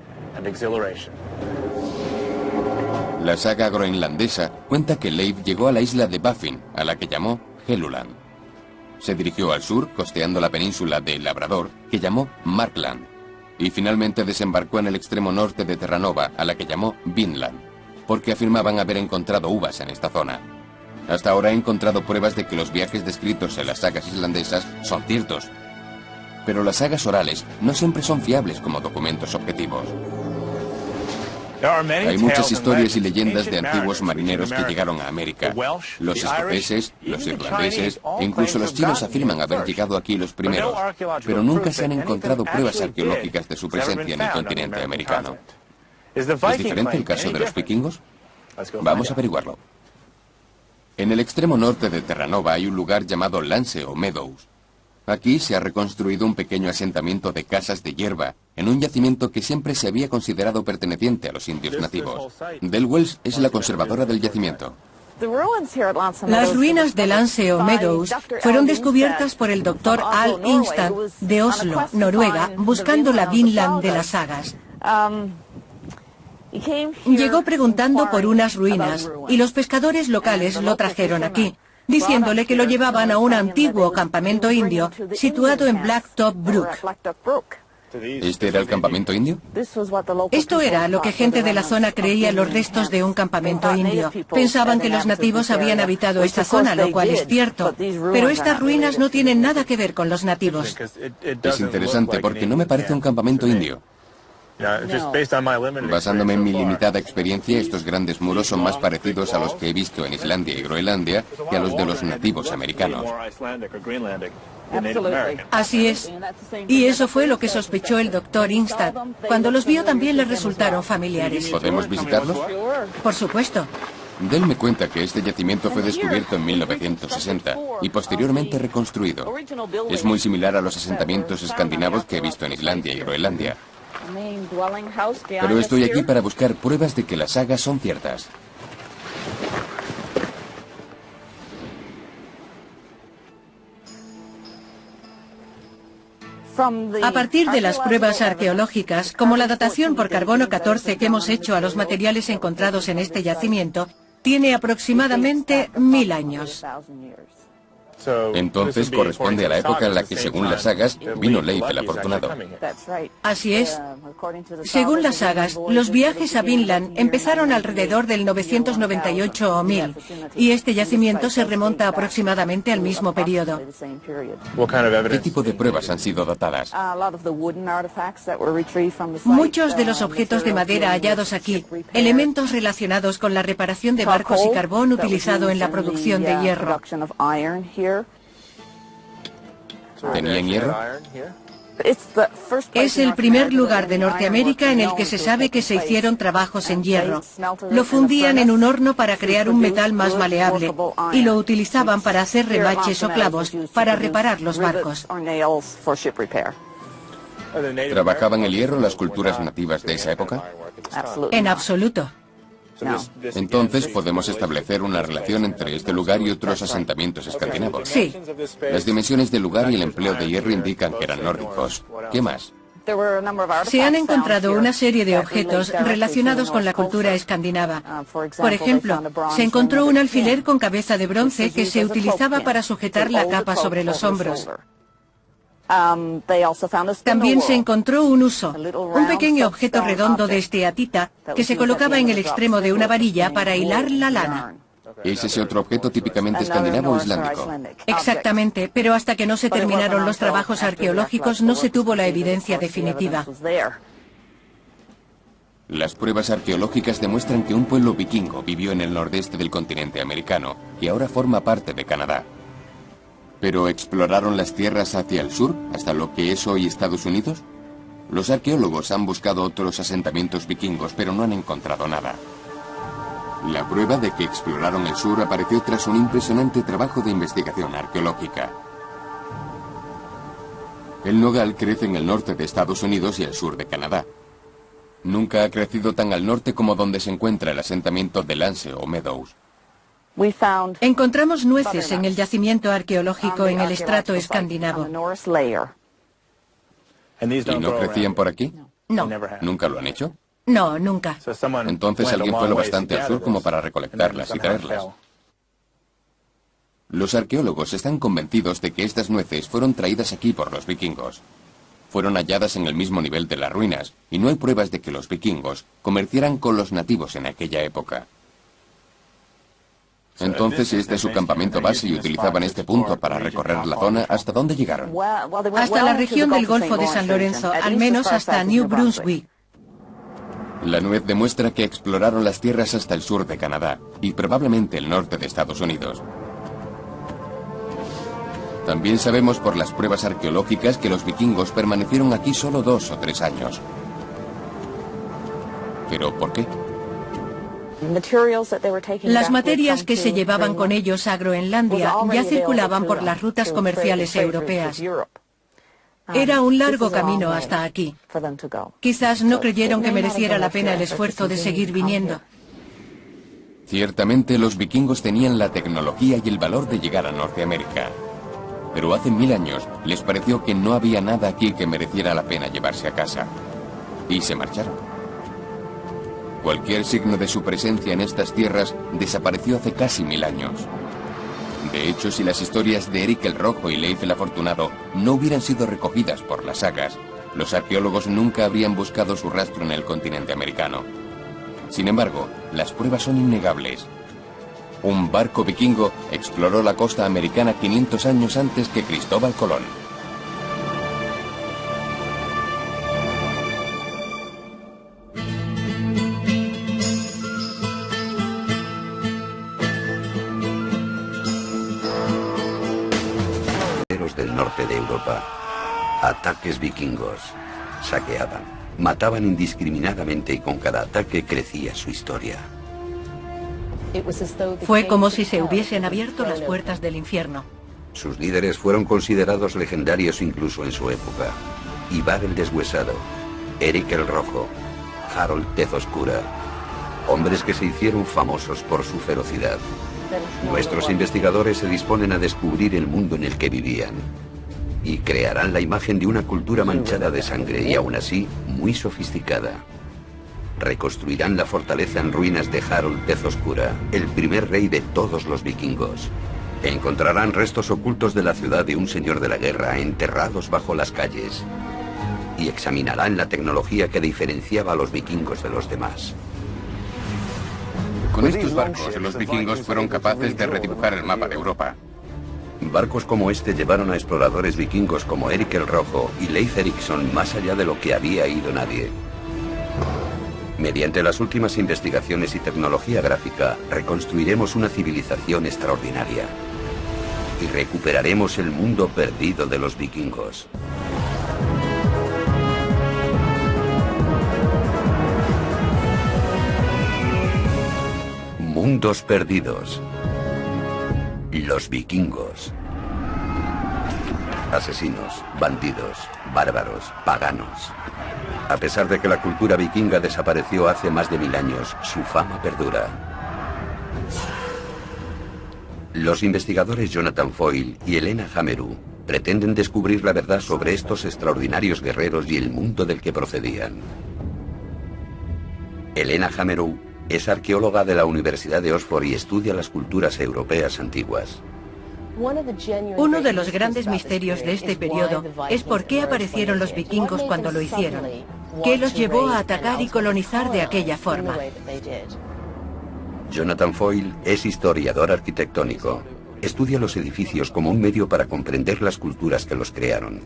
La saga groenlandesa cuenta que Leif llegó a la isla de Baffin, a la que llamó Helluland. Se dirigió al sur, costeando la península de Labrador, que llamó Markland, y finalmente desembarcó en el extremo norte de Terranova, a la que llamó Vinland, porque afirmaban haber encontrado uvas en esta zona. Hasta ahora he encontrado pruebas de que los viajes descritos en las sagas islandesas son ciertos, pero las sagas orales no siempre son fiables como documentos objetivos. Hay muchas historias y leyendas de antiguos marineros que llegaron a América. Los escoceses, los irlandeses e incluso los chinos afirman haber llegado aquí los primeros, pero nunca se han encontrado pruebas arqueológicas de su presencia en el continente americano. ¿Es diferente el caso de los vikingos? Vamos a averiguarlo. En el extremo norte de Terranova hay un lugar llamado Lance o Meadows. Aquí se ha reconstruido un pequeño asentamiento de casas de hierba, en un yacimiento que siempre se había considerado perteneciente a los indios nativos. Del Wells es la conservadora del yacimiento. Las ruinas de Lance o Meadows fueron descubiertas por el Dr. Al Ingstad de Oslo, Noruega, buscando la Vinland de las sagas. Llegó preguntando por unas ruinas y los pescadores locales lo trajeron aquí, diciéndole que lo llevaban a un antiguo campamento indio situado en Blacktop Brook. ¿Este era el campamento indio? Esto era lo que gente de la zona creía los restos de un campamento indio. Pensaban que los nativos habían habitado esta zona, lo cual es cierto. Pero estas ruinas no tienen nada que ver con los nativos. Es interesante porque no me parece un campamento indio. Basándome en mi limitada experiencia, estos grandes muros son más parecidos a los que he visto en Islandia y Groenlandia que a los de los nativos americanos. Así es. Y eso fue lo que sospechó el Dr. Ingstad. Cuando los vio también le resultaron familiares. ¿Podemos visitarlos? Por supuesto. Dell me cuenta que este yacimiento fue descubierto en 1960 y posteriormente reconstruido. Es muy similar a los asentamientos escandinavos que he visto en Islandia y Groenlandia. Pero estoy aquí para buscar pruebas de que las sagas son ciertas. A partir de las pruebas arqueológicas, como la datación por carbono 14 que hemos hecho a los materiales encontrados en este yacimiento, tiene aproximadamente 1000 años. Entonces corresponde a la época en la que, según las sagas, vino Leif el Afortunado. Así es. Según las sagas, los viajes a Vinland empezaron alrededor del 998 o 1000, y este yacimiento se remonta aproximadamente al mismo periodo. ¿Qué tipo de pruebas han sido datadas? Muchos de los objetos de madera hallados aquí, elementos relacionados con la reparación de barcos y carbón utilizado en la producción de hierro. ¿Tenían hierro? Es el primer lugar de Norteamérica en el que se sabe que se hicieron trabajos en hierro. Lo fundían en un horno para crear un metal más maleable y lo utilizaban para hacer remaches o clavos para reparar los barcos. ¿Trabajaban el hierro las culturas nativas de esa época? En absoluto. Entonces podemos establecer una relación entre este lugar y otros asentamientos escandinavos. Sí. Las dimensiones del lugar y el empleo de hierro indican que eran nórdicos. ¿Qué más? Se han encontrado una serie de objetos relacionados con la cultura escandinava. Por ejemplo, se encontró un alfiler con cabeza de bronce que se utilizaba para sujetar la capa sobre los hombros. También se encontró un uso, un pequeño objeto redondo de esteatita que se colocaba en el extremo de una varilla para hilar la lana. ¿Es ese otro objeto típicamente escandinavo o islámico? Exactamente, pero hasta que no se terminaron los trabajos arqueológicos no se tuvo la evidencia definitiva. Las pruebas arqueológicas demuestran que un pueblo vikingo vivió en el nordeste del continente americano y ahora forma parte de Canadá. ¿Pero exploraron las tierras hacia el sur, hasta lo que es hoy Estados Unidos? Los arqueólogos han buscado otros asentamientos vikingos, pero no han encontrado nada. La prueba de que exploraron el sur apareció tras un impresionante trabajo de investigación arqueológica. El nogal crece en el norte de Estados Unidos y el sur de Canadá. Nunca ha crecido tan al norte como donde se encuentra el asentamiento de Lance o Meadows. Encontramos nueces en el yacimiento arqueológico en el estrato escandinavo. ¿Y no crecían por aquí? No. ¿Nunca lo han hecho? No, nunca. Entonces alguien fue lo bastante al sur como para recolectarlas y traerlas. Los arqueólogos están convencidos de que estas nueces fueron traídas aquí por los vikingos. Fueron halladas en el mismo nivel de las ruinas, y no hay pruebas de que los vikingos comerciaran con los nativos en aquella época. Entonces, este es su campamento base y utilizaban este punto para recorrer la zona. ¿Hasta dónde llegaron? Hasta la región del Golfo de San Lorenzo, al menos hasta New Brunswick. La nuez demuestra que exploraron las tierras hasta el sur de Canadá y probablemente el norte de Estados Unidos. También sabemos por las pruebas arqueológicas que los vikingos permanecieron aquí solo 2 o 3 años. ¿Pero por qué? Las materias que se llevaban con ellos a Groenlandia ya circulaban por las rutas comerciales europeas. Era un largo camino hasta aquí. Quizás no creyeron que mereciera la pena el esfuerzo de seguir viniendo. Ciertamente los vikingos tenían la tecnología y el valor de llegar a Norteamérica. Pero hace 1000 años les pareció que no había nada aquí que mereciera la pena llevarse a casa. Y se marcharon. Cualquier signo de su presencia en estas tierras desapareció hace casi 1000 años. De hecho, si las historias de Eric el Rojo y Leif el Afortunado no hubieran sido recogidas por las sagas, los arqueólogos nunca habrían buscado su rastro en el continente americano. Sin embargo, las pruebas son innegables. Un barco vikingo exploró la costa americana 500 años antes que Cristóbal Colón. Del norte de Europa. Ataques vikingos. Saqueaban, mataban indiscriminadamente y con cada ataque crecía su historia. Fue como si se hubiesen abierto las puertas del infierno. Sus líderes fueron considerados legendarios incluso en su época. Ivar el Deshuesado, Eric el Rojo, Harold Tez Oscura. Hombres que se hicieron famosos por su ferocidad. Nuestros investigadores se disponen a descubrir el mundo en el que vivían. Y crearán la imagen de una cultura manchada de sangre y aún así muy sofisticada. Reconstruirán la fortaleza en ruinas de Harold Tez Oscura, el primer rey de todos los vikingos. Encontrarán restos ocultos de la ciudad de un señor de la guerra enterrados bajo las calles. Y examinarán la tecnología que diferenciaba a los vikingos de los demás. Con estos barcos, los vikingos fueron capaces de redibujar el mapa de Europa. Barcos como este llevaron a exploradores vikingos como Eric el Rojo y Leif Erikson más allá de lo que había ido nadie. Mediante las últimas investigaciones y tecnología gráfica, reconstruiremos una civilización extraordinaria. Y recuperaremos el mundo perdido de los vikingos. Mundos perdidos. Los vikingos. Asesinos, bandidos, bárbaros, paganos. A pesar de que la cultura vikinga desapareció hace más de 1000 años, su fama perdura. Los investigadores Jonathan Foyle y Elena Hameru Pretenden descubrir la verdad sobre estos extraordinarios guerreros y el mundo del que procedían. Helena Hamerow es arqueóloga de la Universidad de Oxford y estudia las culturas europeas antiguas. Uno de los grandes misterios de este periodo es por qué aparecieron los vikingos cuando lo hicieron. ¿Qué los llevó a atacar y colonizar de aquella forma? Jonathan Foyle es historiador arquitectónico. Estudia los edificios como un medio para comprender las culturas que los crearon.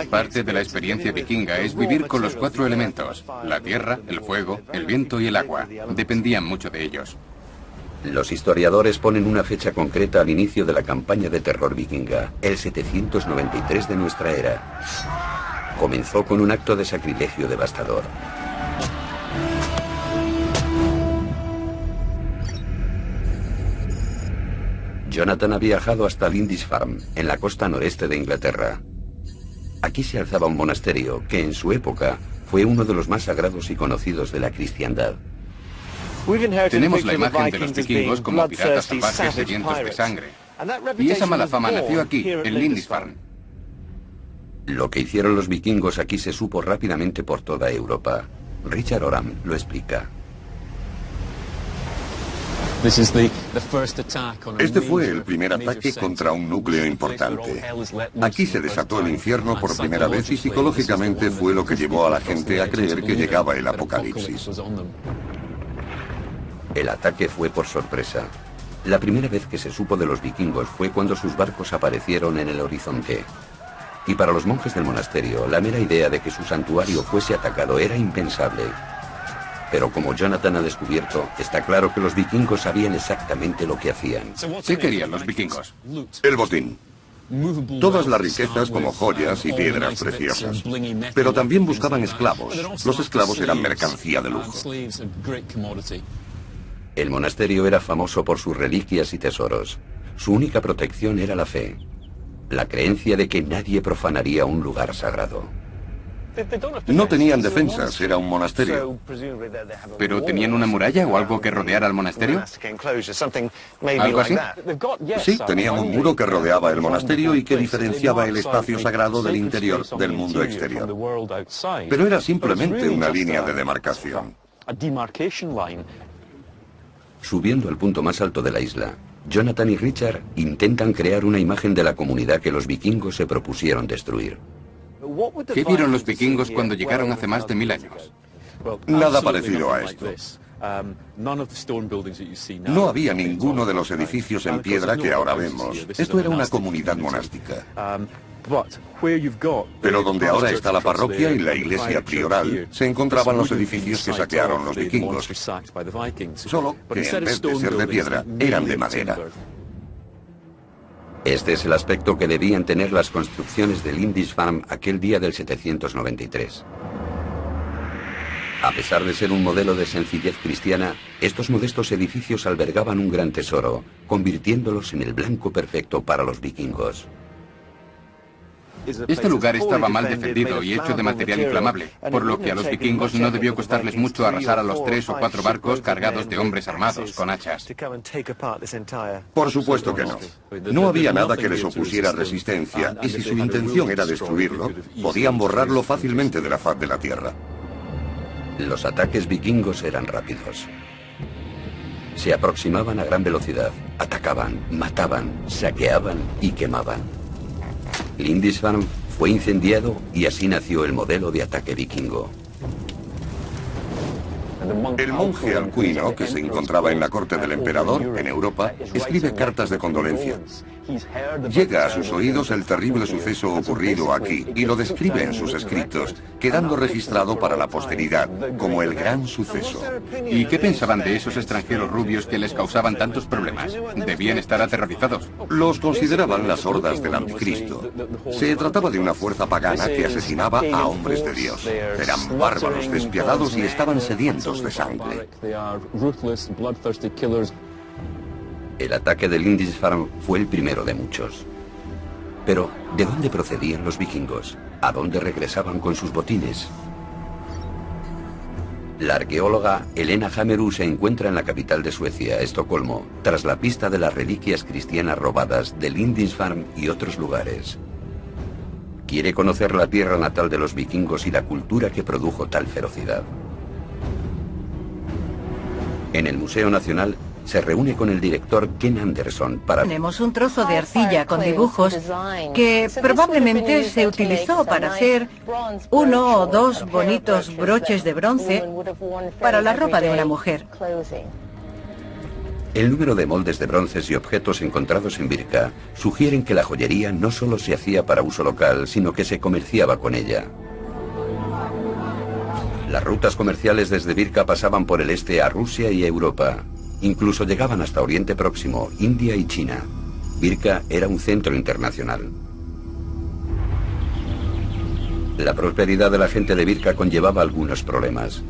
Parte de la experiencia vikinga es vivir con los 4 elementos: la tierra, el fuego, el viento y el agua. Dependían mucho de ellos. Los historiadores ponen una fecha concreta al inicio de la campaña de terror vikinga, el 793 de nuestra era. Comenzó con un acto de sacrilegio devastador. Jonathan ha viajado hasta Lindisfarne, en la costa noreste de Inglaterra. Aquí se alzaba un monasterio que en su época fue uno de los más sagrados y conocidos de la cristiandad. Tenemos la imagen de los vikingos como piratas salvajes sedientos de sangre. Y esa mala fama nació aquí, en Lindisfarne. Lo que hicieron los vikingos aquí se supo rápidamente por toda Europa. Richard Oram lo explica. Este fue el primer ataque contra un núcleo importante. Aquí se desató el infierno por primera vez y psicológicamente fue lo que llevó a la gente a creer que llegaba el apocalipsis. El ataque fue por sorpresa. La primera vez que se supo de los vikingos fue cuando sus barcos aparecieron en el horizonte. Y para los monjes del monasterio, la mera idea de que su santuario fuese atacado era impensable. Pero como Jonathan ha descubierto, está claro que los vikingos sabían exactamente lo que hacían. ¿Qué querían los vikingos? El botín. Todas las riquezas como joyas y piedras preciosas. Pero también buscaban esclavos. Los esclavos eran mercancía de lujo. El monasterio era famoso por sus reliquias y tesoros. Su única protección era la fe. La creencia de que nadie profanaría un lugar sagrado. No tenían defensas, era un monasterio. ¿Pero tenían una muralla o algo que rodeara al monasterio? ¿Algo así? Sí, tenían un muro que rodeaba el monasterio y que diferenciaba el espacio sagrado del interior del mundo exterior. Pero era simplemente una línea de demarcación. Subiendo al punto más alto de la isla, Jonathan y Richard intentan crear una imagen de la comunidad que los vikingos se propusieron destruir. ¿Qué vieron los vikingos cuando llegaron hace más de 1000 años? Nada parecido a esto. No había ninguno de los edificios en piedra que ahora vemos. Esto era una comunidad monástica. Pero donde ahora está la parroquia y la iglesia prioral, se encontraban los edificios que saquearon los vikingos. Solo que en vez de ser de piedra, eran de madera. Este es el aspecto que debían tener las construcciones de Lindisfarne aquel día del 793. A pesar de ser un modelo de sencillez cristiana, estos modestos edificios albergaban un gran tesoro, convirtiéndolos en el blanco perfecto para los vikingos. Este lugar estaba mal defendido y hecho de material inflamable, por lo que a los vikingos no debió costarles mucho arrasar a los 3 o 4 barcos cargados de hombres armados con hachas. Por supuesto que no. No había nada que les opusiera resistencia, y si su intención era destruirlo, podían borrarlo fácilmente de la faz de la tierra. Los ataques vikingos eran rápidos. Se aproximaban a gran velocidad, atacaban, mataban, saqueaban y quemaban. Lindisfarne fue incendiado y así nació el modelo de ataque vikingo. El monje Alcuino, que se encontraba en la corte del emperador, en Europa, escribe cartas de condolencia. Llega a sus oídos el terrible suceso ocurrido aquí y lo describe en sus escritos, quedando registrado para la posteridad como el gran suceso. ¿Y qué pensaban de esos extranjeros rubios que les causaban tantos problemas? Debían estar aterrorizados. Los consideraban las hordas del anticristo. Se trataba de una fuerza pagana que asesinaba a hombres de Dios. Eran bárbaros, despiadados y estaban sedientos de sangre. El ataque de Lindisfarne fue el primero de muchos. Pero, ¿de dónde procedían los vikingos? ¿A dónde regresaban con sus botines? La arqueóloga Helena Hammerud se encuentra en la capital de Suecia, Estocolmo, tras la pista de las reliquias cristianas robadas de Lindisfarne y otros lugares. Quiere conocer la tierra natal de los vikingos y la cultura que produjo tal ferocidad. En el Museo Nacional se reúne con el director Ken Anderson para... Tenemos un trozo de arcilla con dibujos que probablemente se utilizó para hacer 1 o 2 bonitos broches de bronce para la ropa de una mujer. El número de moldes de bronces y objetos encontrados en Birka sugieren que la joyería no solo se hacía para uso local, sino que se comerciaba con ella. Las rutas comerciales desde Birka pasaban por el este a Rusia y Europa. Incluso llegaban hasta Oriente Próximo, India y China. Birka era un centro internacional. La prosperidad de la gente de Birka conllevaba algunos problemas.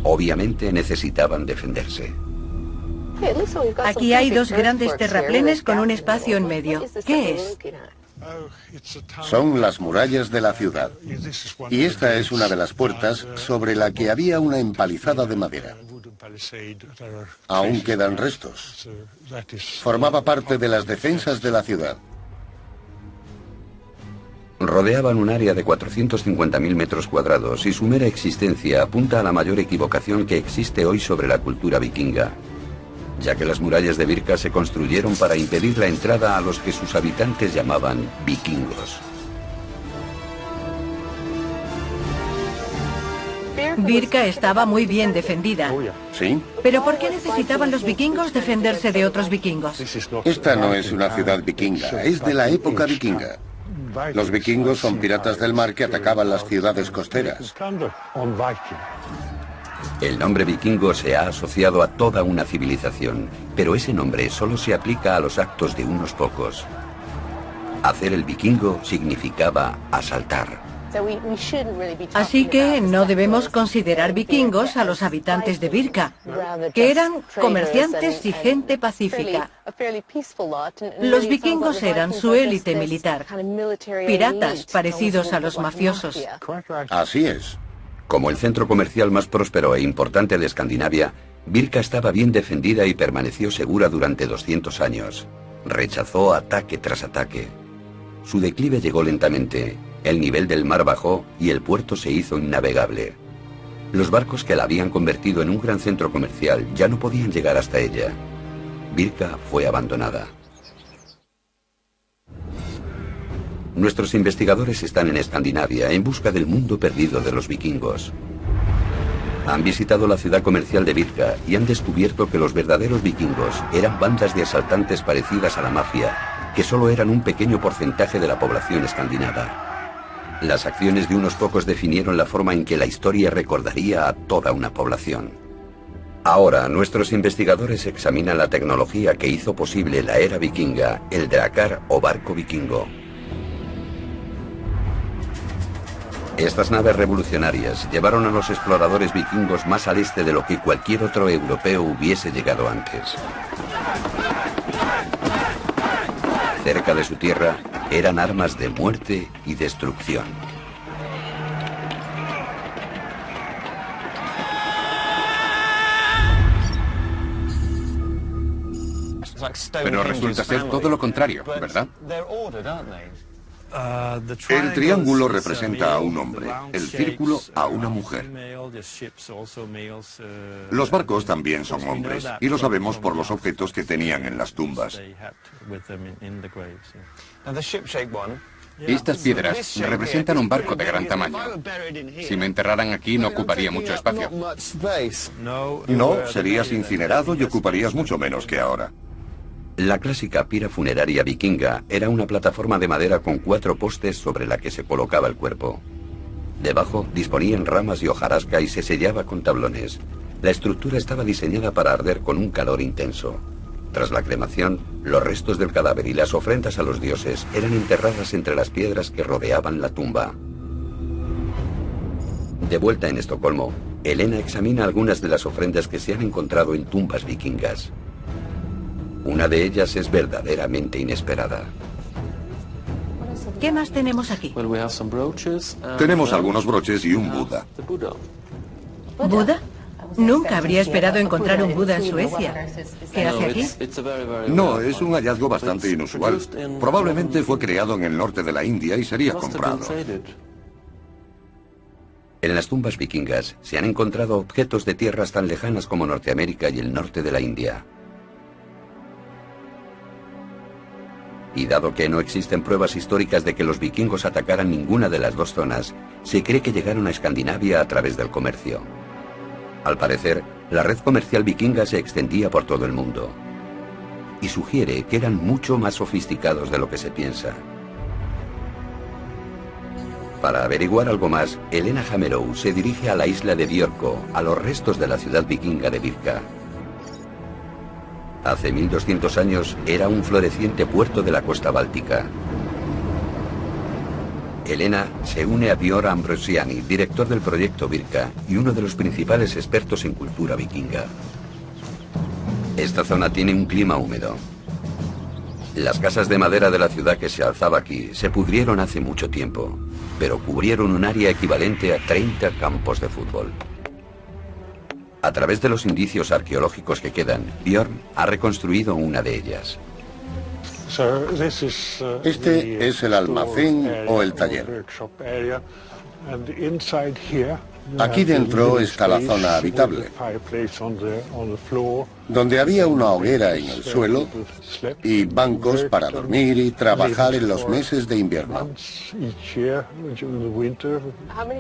Obviamente necesitaban defenderse. Aquí hay 2 grandes terraplenes con un espacio en medio. ¿Qué es? Son las murallas de la ciudad. Y esta es una de las puertas sobre la que había una empalizada de madera. Aún quedan restos. Formaba parte de las defensas de la ciudad. Rodeaban un área de 450.000 metros cuadrados y su mera existencia apunta a la mayor equivocación que existe hoy sobre la cultura vikinga, ya que las murallas de Birka se construyeron para impedir la entrada a los que sus habitantes llamaban vikingos. Birka estaba muy bien defendida. ¿Sí? ¿Pero por qué necesitaban los vikingos defenderse de otros vikingos? Esta no es una ciudad vikinga, es de la época vikinga. Los vikingos son piratas del mar que atacaban las ciudades costeras. El nombre vikingo se ha asociado a toda una civilización, pero ese nombre solo se aplica a los actos de unos pocos. Hacer el vikingo significaba asaltar. Así que no debemos considerar vikingos a los habitantes de Birka, que eran comerciantes y gente pacífica. Los vikingos eran su élite militar, piratas parecidos a los mafiosos. Así es. Como el centro comercial más próspero e importante de Escandinavia, Birka estaba bien defendida y permaneció segura durante 200 años. Rechazó ataque tras ataque. Su declive llegó lentamente, el nivel del mar bajó y el puerto se hizo innavegable. Los barcos que la habían convertido en un gran centro comercial ya no podían llegar hasta ella. Birka fue abandonada. Nuestros investigadores están en Escandinavia en busca del mundo perdido de los vikingos. Han visitado la ciudad comercial de Birka y han descubierto que los verdaderos vikingos eran bandas de asaltantes parecidas a la mafia, que solo eran un pequeño porcentaje de la población escandinava. Las acciones de unos pocos definieron la forma en que la historia recordaría a toda una población. Ahora, nuestros investigadores examinan la tecnología que hizo posible la era vikinga, el drakkar o barco vikingo. Estas naves revolucionarias llevaron a los exploradores vikingos más al este de lo que cualquier otro europeo hubiese llegado antes. Cerca de su tierra eran armas de muerte y destrucción. Pero resulta ser todo lo contrario, ¿verdad? El triángulo representa a un hombre, el círculo a una mujer. Los barcos también son hombres, y lo sabemos por los objetos que tenían en las tumbas. Estas piedras representan un barco de gran tamaño. Si me enterraran aquí no ocuparía mucho espacio. No, serías incinerado y ocuparías mucho menos que ahora. La clásica pira funeraria vikinga era una plataforma de madera con 4 postes sobre la que se colocaba el cuerpo. Debajo disponían ramas y hojarasca y se sellaba con tablones. La estructura estaba diseñada para arder con un calor intenso. Tras la cremación, los restos del cadáver y las ofrendas a los dioses eran enterradas entre las piedras que rodeaban la tumba. De vuelta en Estocolmo, Helena examina algunas de las ofrendas que se han encontrado en tumbas vikingas. Una de ellas es verdaderamente inesperada. ¿Qué más tenemos aquí? Tenemos algunos broches y un Buda. ¿Buda? Nunca habría esperado encontrar un Buda en Suecia. ¿Qué hace aquí? No, es un hallazgo bastante inusual. Probablemente fue creado en el norte de la India y sería comprado. En las tumbas vikingas se han encontrado objetos de tierras tan lejanas como Norteamérica y el norte de la India. Y dado que no existen pruebas históricas de que los vikingos atacaran ninguna de las dos zonas, se cree que llegaron a Escandinavia a través del comercio. Al parecer, la red comercial vikinga se extendía por todo el mundo. Y sugiere que eran mucho más sofisticados de lo que se piensa. Para averiguar algo más, Elena Hamerow se dirige a la isla de Björkö, a los restos de la ciudad vikinga de Birka. Hace 1200 años era un floreciente puerto de la costa báltica. Elena se une a Björn Ambrosiani, director del proyecto Birka y uno de los principales expertos en cultura vikinga. Esta zona tiene un clima húmedo. Las casas de madera de la ciudad que se alzaba aquí se pudrieron hace mucho tiempo, pero cubrieron un área equivalente a 30 campos de fútbol. A través de los indicios arqueológicos que quedan, Björn ha reconstruido una de ellas. Este es el almacén o el taller. Aquí dentro está la zona habitable, donde había una hoguera en el suelo y bancos para dormir y trabajar en los meses de invierno.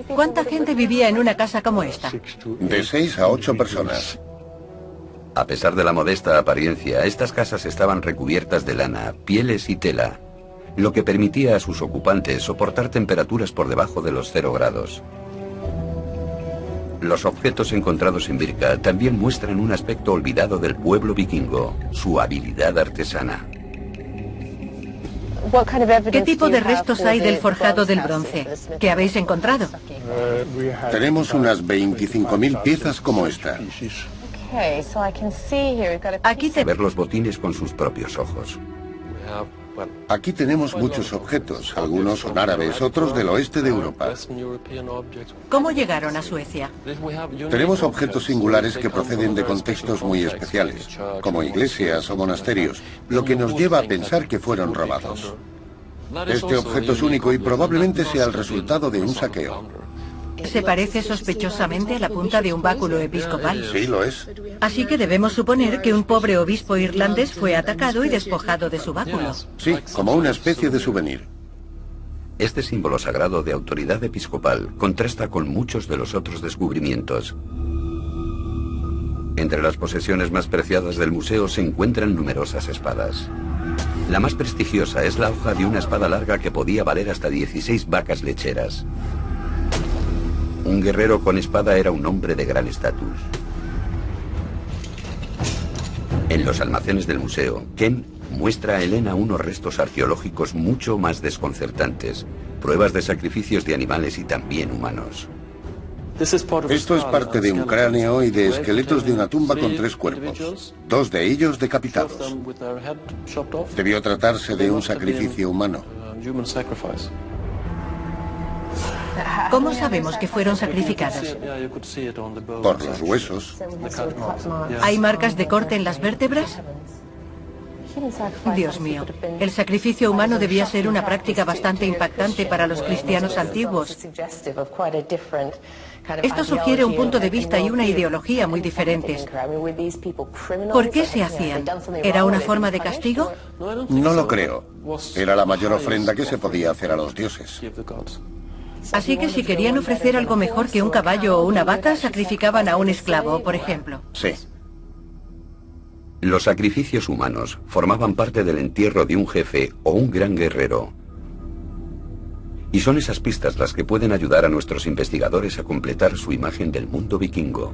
¿Cuánta gente vivía en una casa como esta? De 6 a 8 personas. A pesar de la modesta apariencia, estas casas estaban recubiertas de lana, pieles y tela, lo que permitía a sus ocupantes soportar temperaturas por debajo de los 0 grados. Los objetos encontrados en Birka también muestran un aspecto olvidado del pueblo vikingo, su habilidad artesana. ¿Qué tipo de restos hay del forjado del bronce? ¿Qué habéis encontrado? Tenemos unas 25.000 piezas como esta. Aquí te Ver los botines con sus propios ojos. Aquí tenemos muchos objetos, algunos son árabes, otros del oeste de Europa. ¿Cómo llegaron a Suecia? Tenemos objetos singulares que proceden de contextos muy especiales, como iglesias o monasterios, lo que nos lleva a pensar que fueron robados. Este objeto es único y probablemente sea el resultado de un saqueo. ¿Se parece sospechosamente a la punta de un báculo episcopal? Sí, lo es. Así que debemos suponer que un pobre obispo irlandés fue atacado y despojado de su báculo. Sí, como una especie de souvenir. Este símbolo sagrado de autoridad episcopal contrasta con muchos de los otros descubrimientos. Entre las posesiones más preciadas del museo se encuentran numerosas espadas. La más prestigiosa es la hoja de una espada larga que podía valer hasta 16 vacas lecheras. Un guerrero con espada era un hombre de gran estatus. En los almacenes del museo, Ken muestra a Elena unos restos arqueológicos mucho más desconcertantes, pruebas de sacrificios de animales y también humanos. Esto es parte de un cráneo y de esqueletos de una tumba con 3 cuerpos, 2 de ellos decapitados. Debió tratarse de un sacrificio humano. ¿Cómo sabemos que fueron sacrificados? Por los huesos. ¿Hay marcas de corte en las vértebras? Dios mío, el sacrificio humano debía ser una práctica bastante impactante para los cristianos antiguos. Esto sugiere un punto de vista y una ideología muy diferentes. ¿Por qué se hacían? ¿Era una forma de castigo? No lo creo. Era la mayor ofrenda que se podía hacer a los dioses. Así que si querían ofrecer algo mejor que un caballo o una vaca, sacrificaban a un esclavo, por ejemplo. Sí. Los sacrificios humanos formaban parte del entierro de un jefe o un gran guerrero. Y son esas pistas las que pueden ayudar a nuestros investigadores a completar su imagen del mundo vikingo.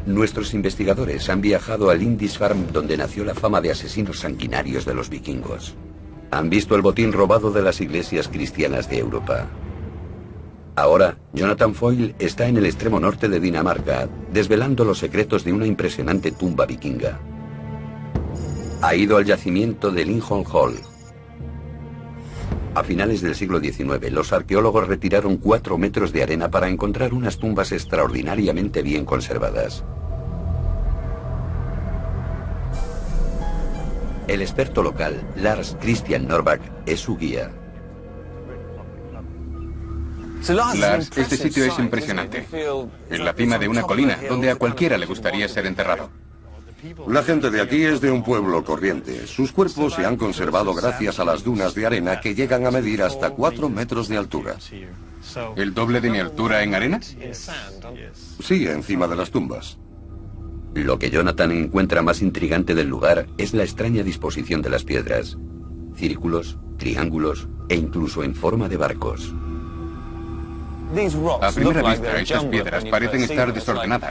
Nuestros investigadores han viajado a Lindisfarne, donde nació la fama de asesinos sanguinarios de los vikingos. Han visto el botín robado de las iglesias cristianas de Europa. Ahora, Jonathan Foyle está en el extremo norte de Dinamarca, desvelando los secretos de una impresionante tumba vikinga. Ha ido al yacimiento de Lindholm Hall. A finales del siglo XIX, los arqueólogos retiraron 4 metros de arena para encontrar unas tumbas extraordinariamente bien conservadas. El experto local, Lars Christian Norback, es su guía. Lars, este sitio es impresionante. En la cima de una colina, donde a cualquiera le gustaría ser enterrado. La gente de aquí es de un pueblo corriente. Sus cuerpos se han conservado gracias a las dunas de arena que llegan a medir hasta 4 metros de altura. ¿El doble de mi altura en arena? Sí, encima de las tumbas. Lo que Jonathan encuentra más intrigante del lugar es la extraña disposición de las piedras. Círculos, triángulos e incluso en forma de barcos. A primera vista, estas piedras parecen estar desordenadas.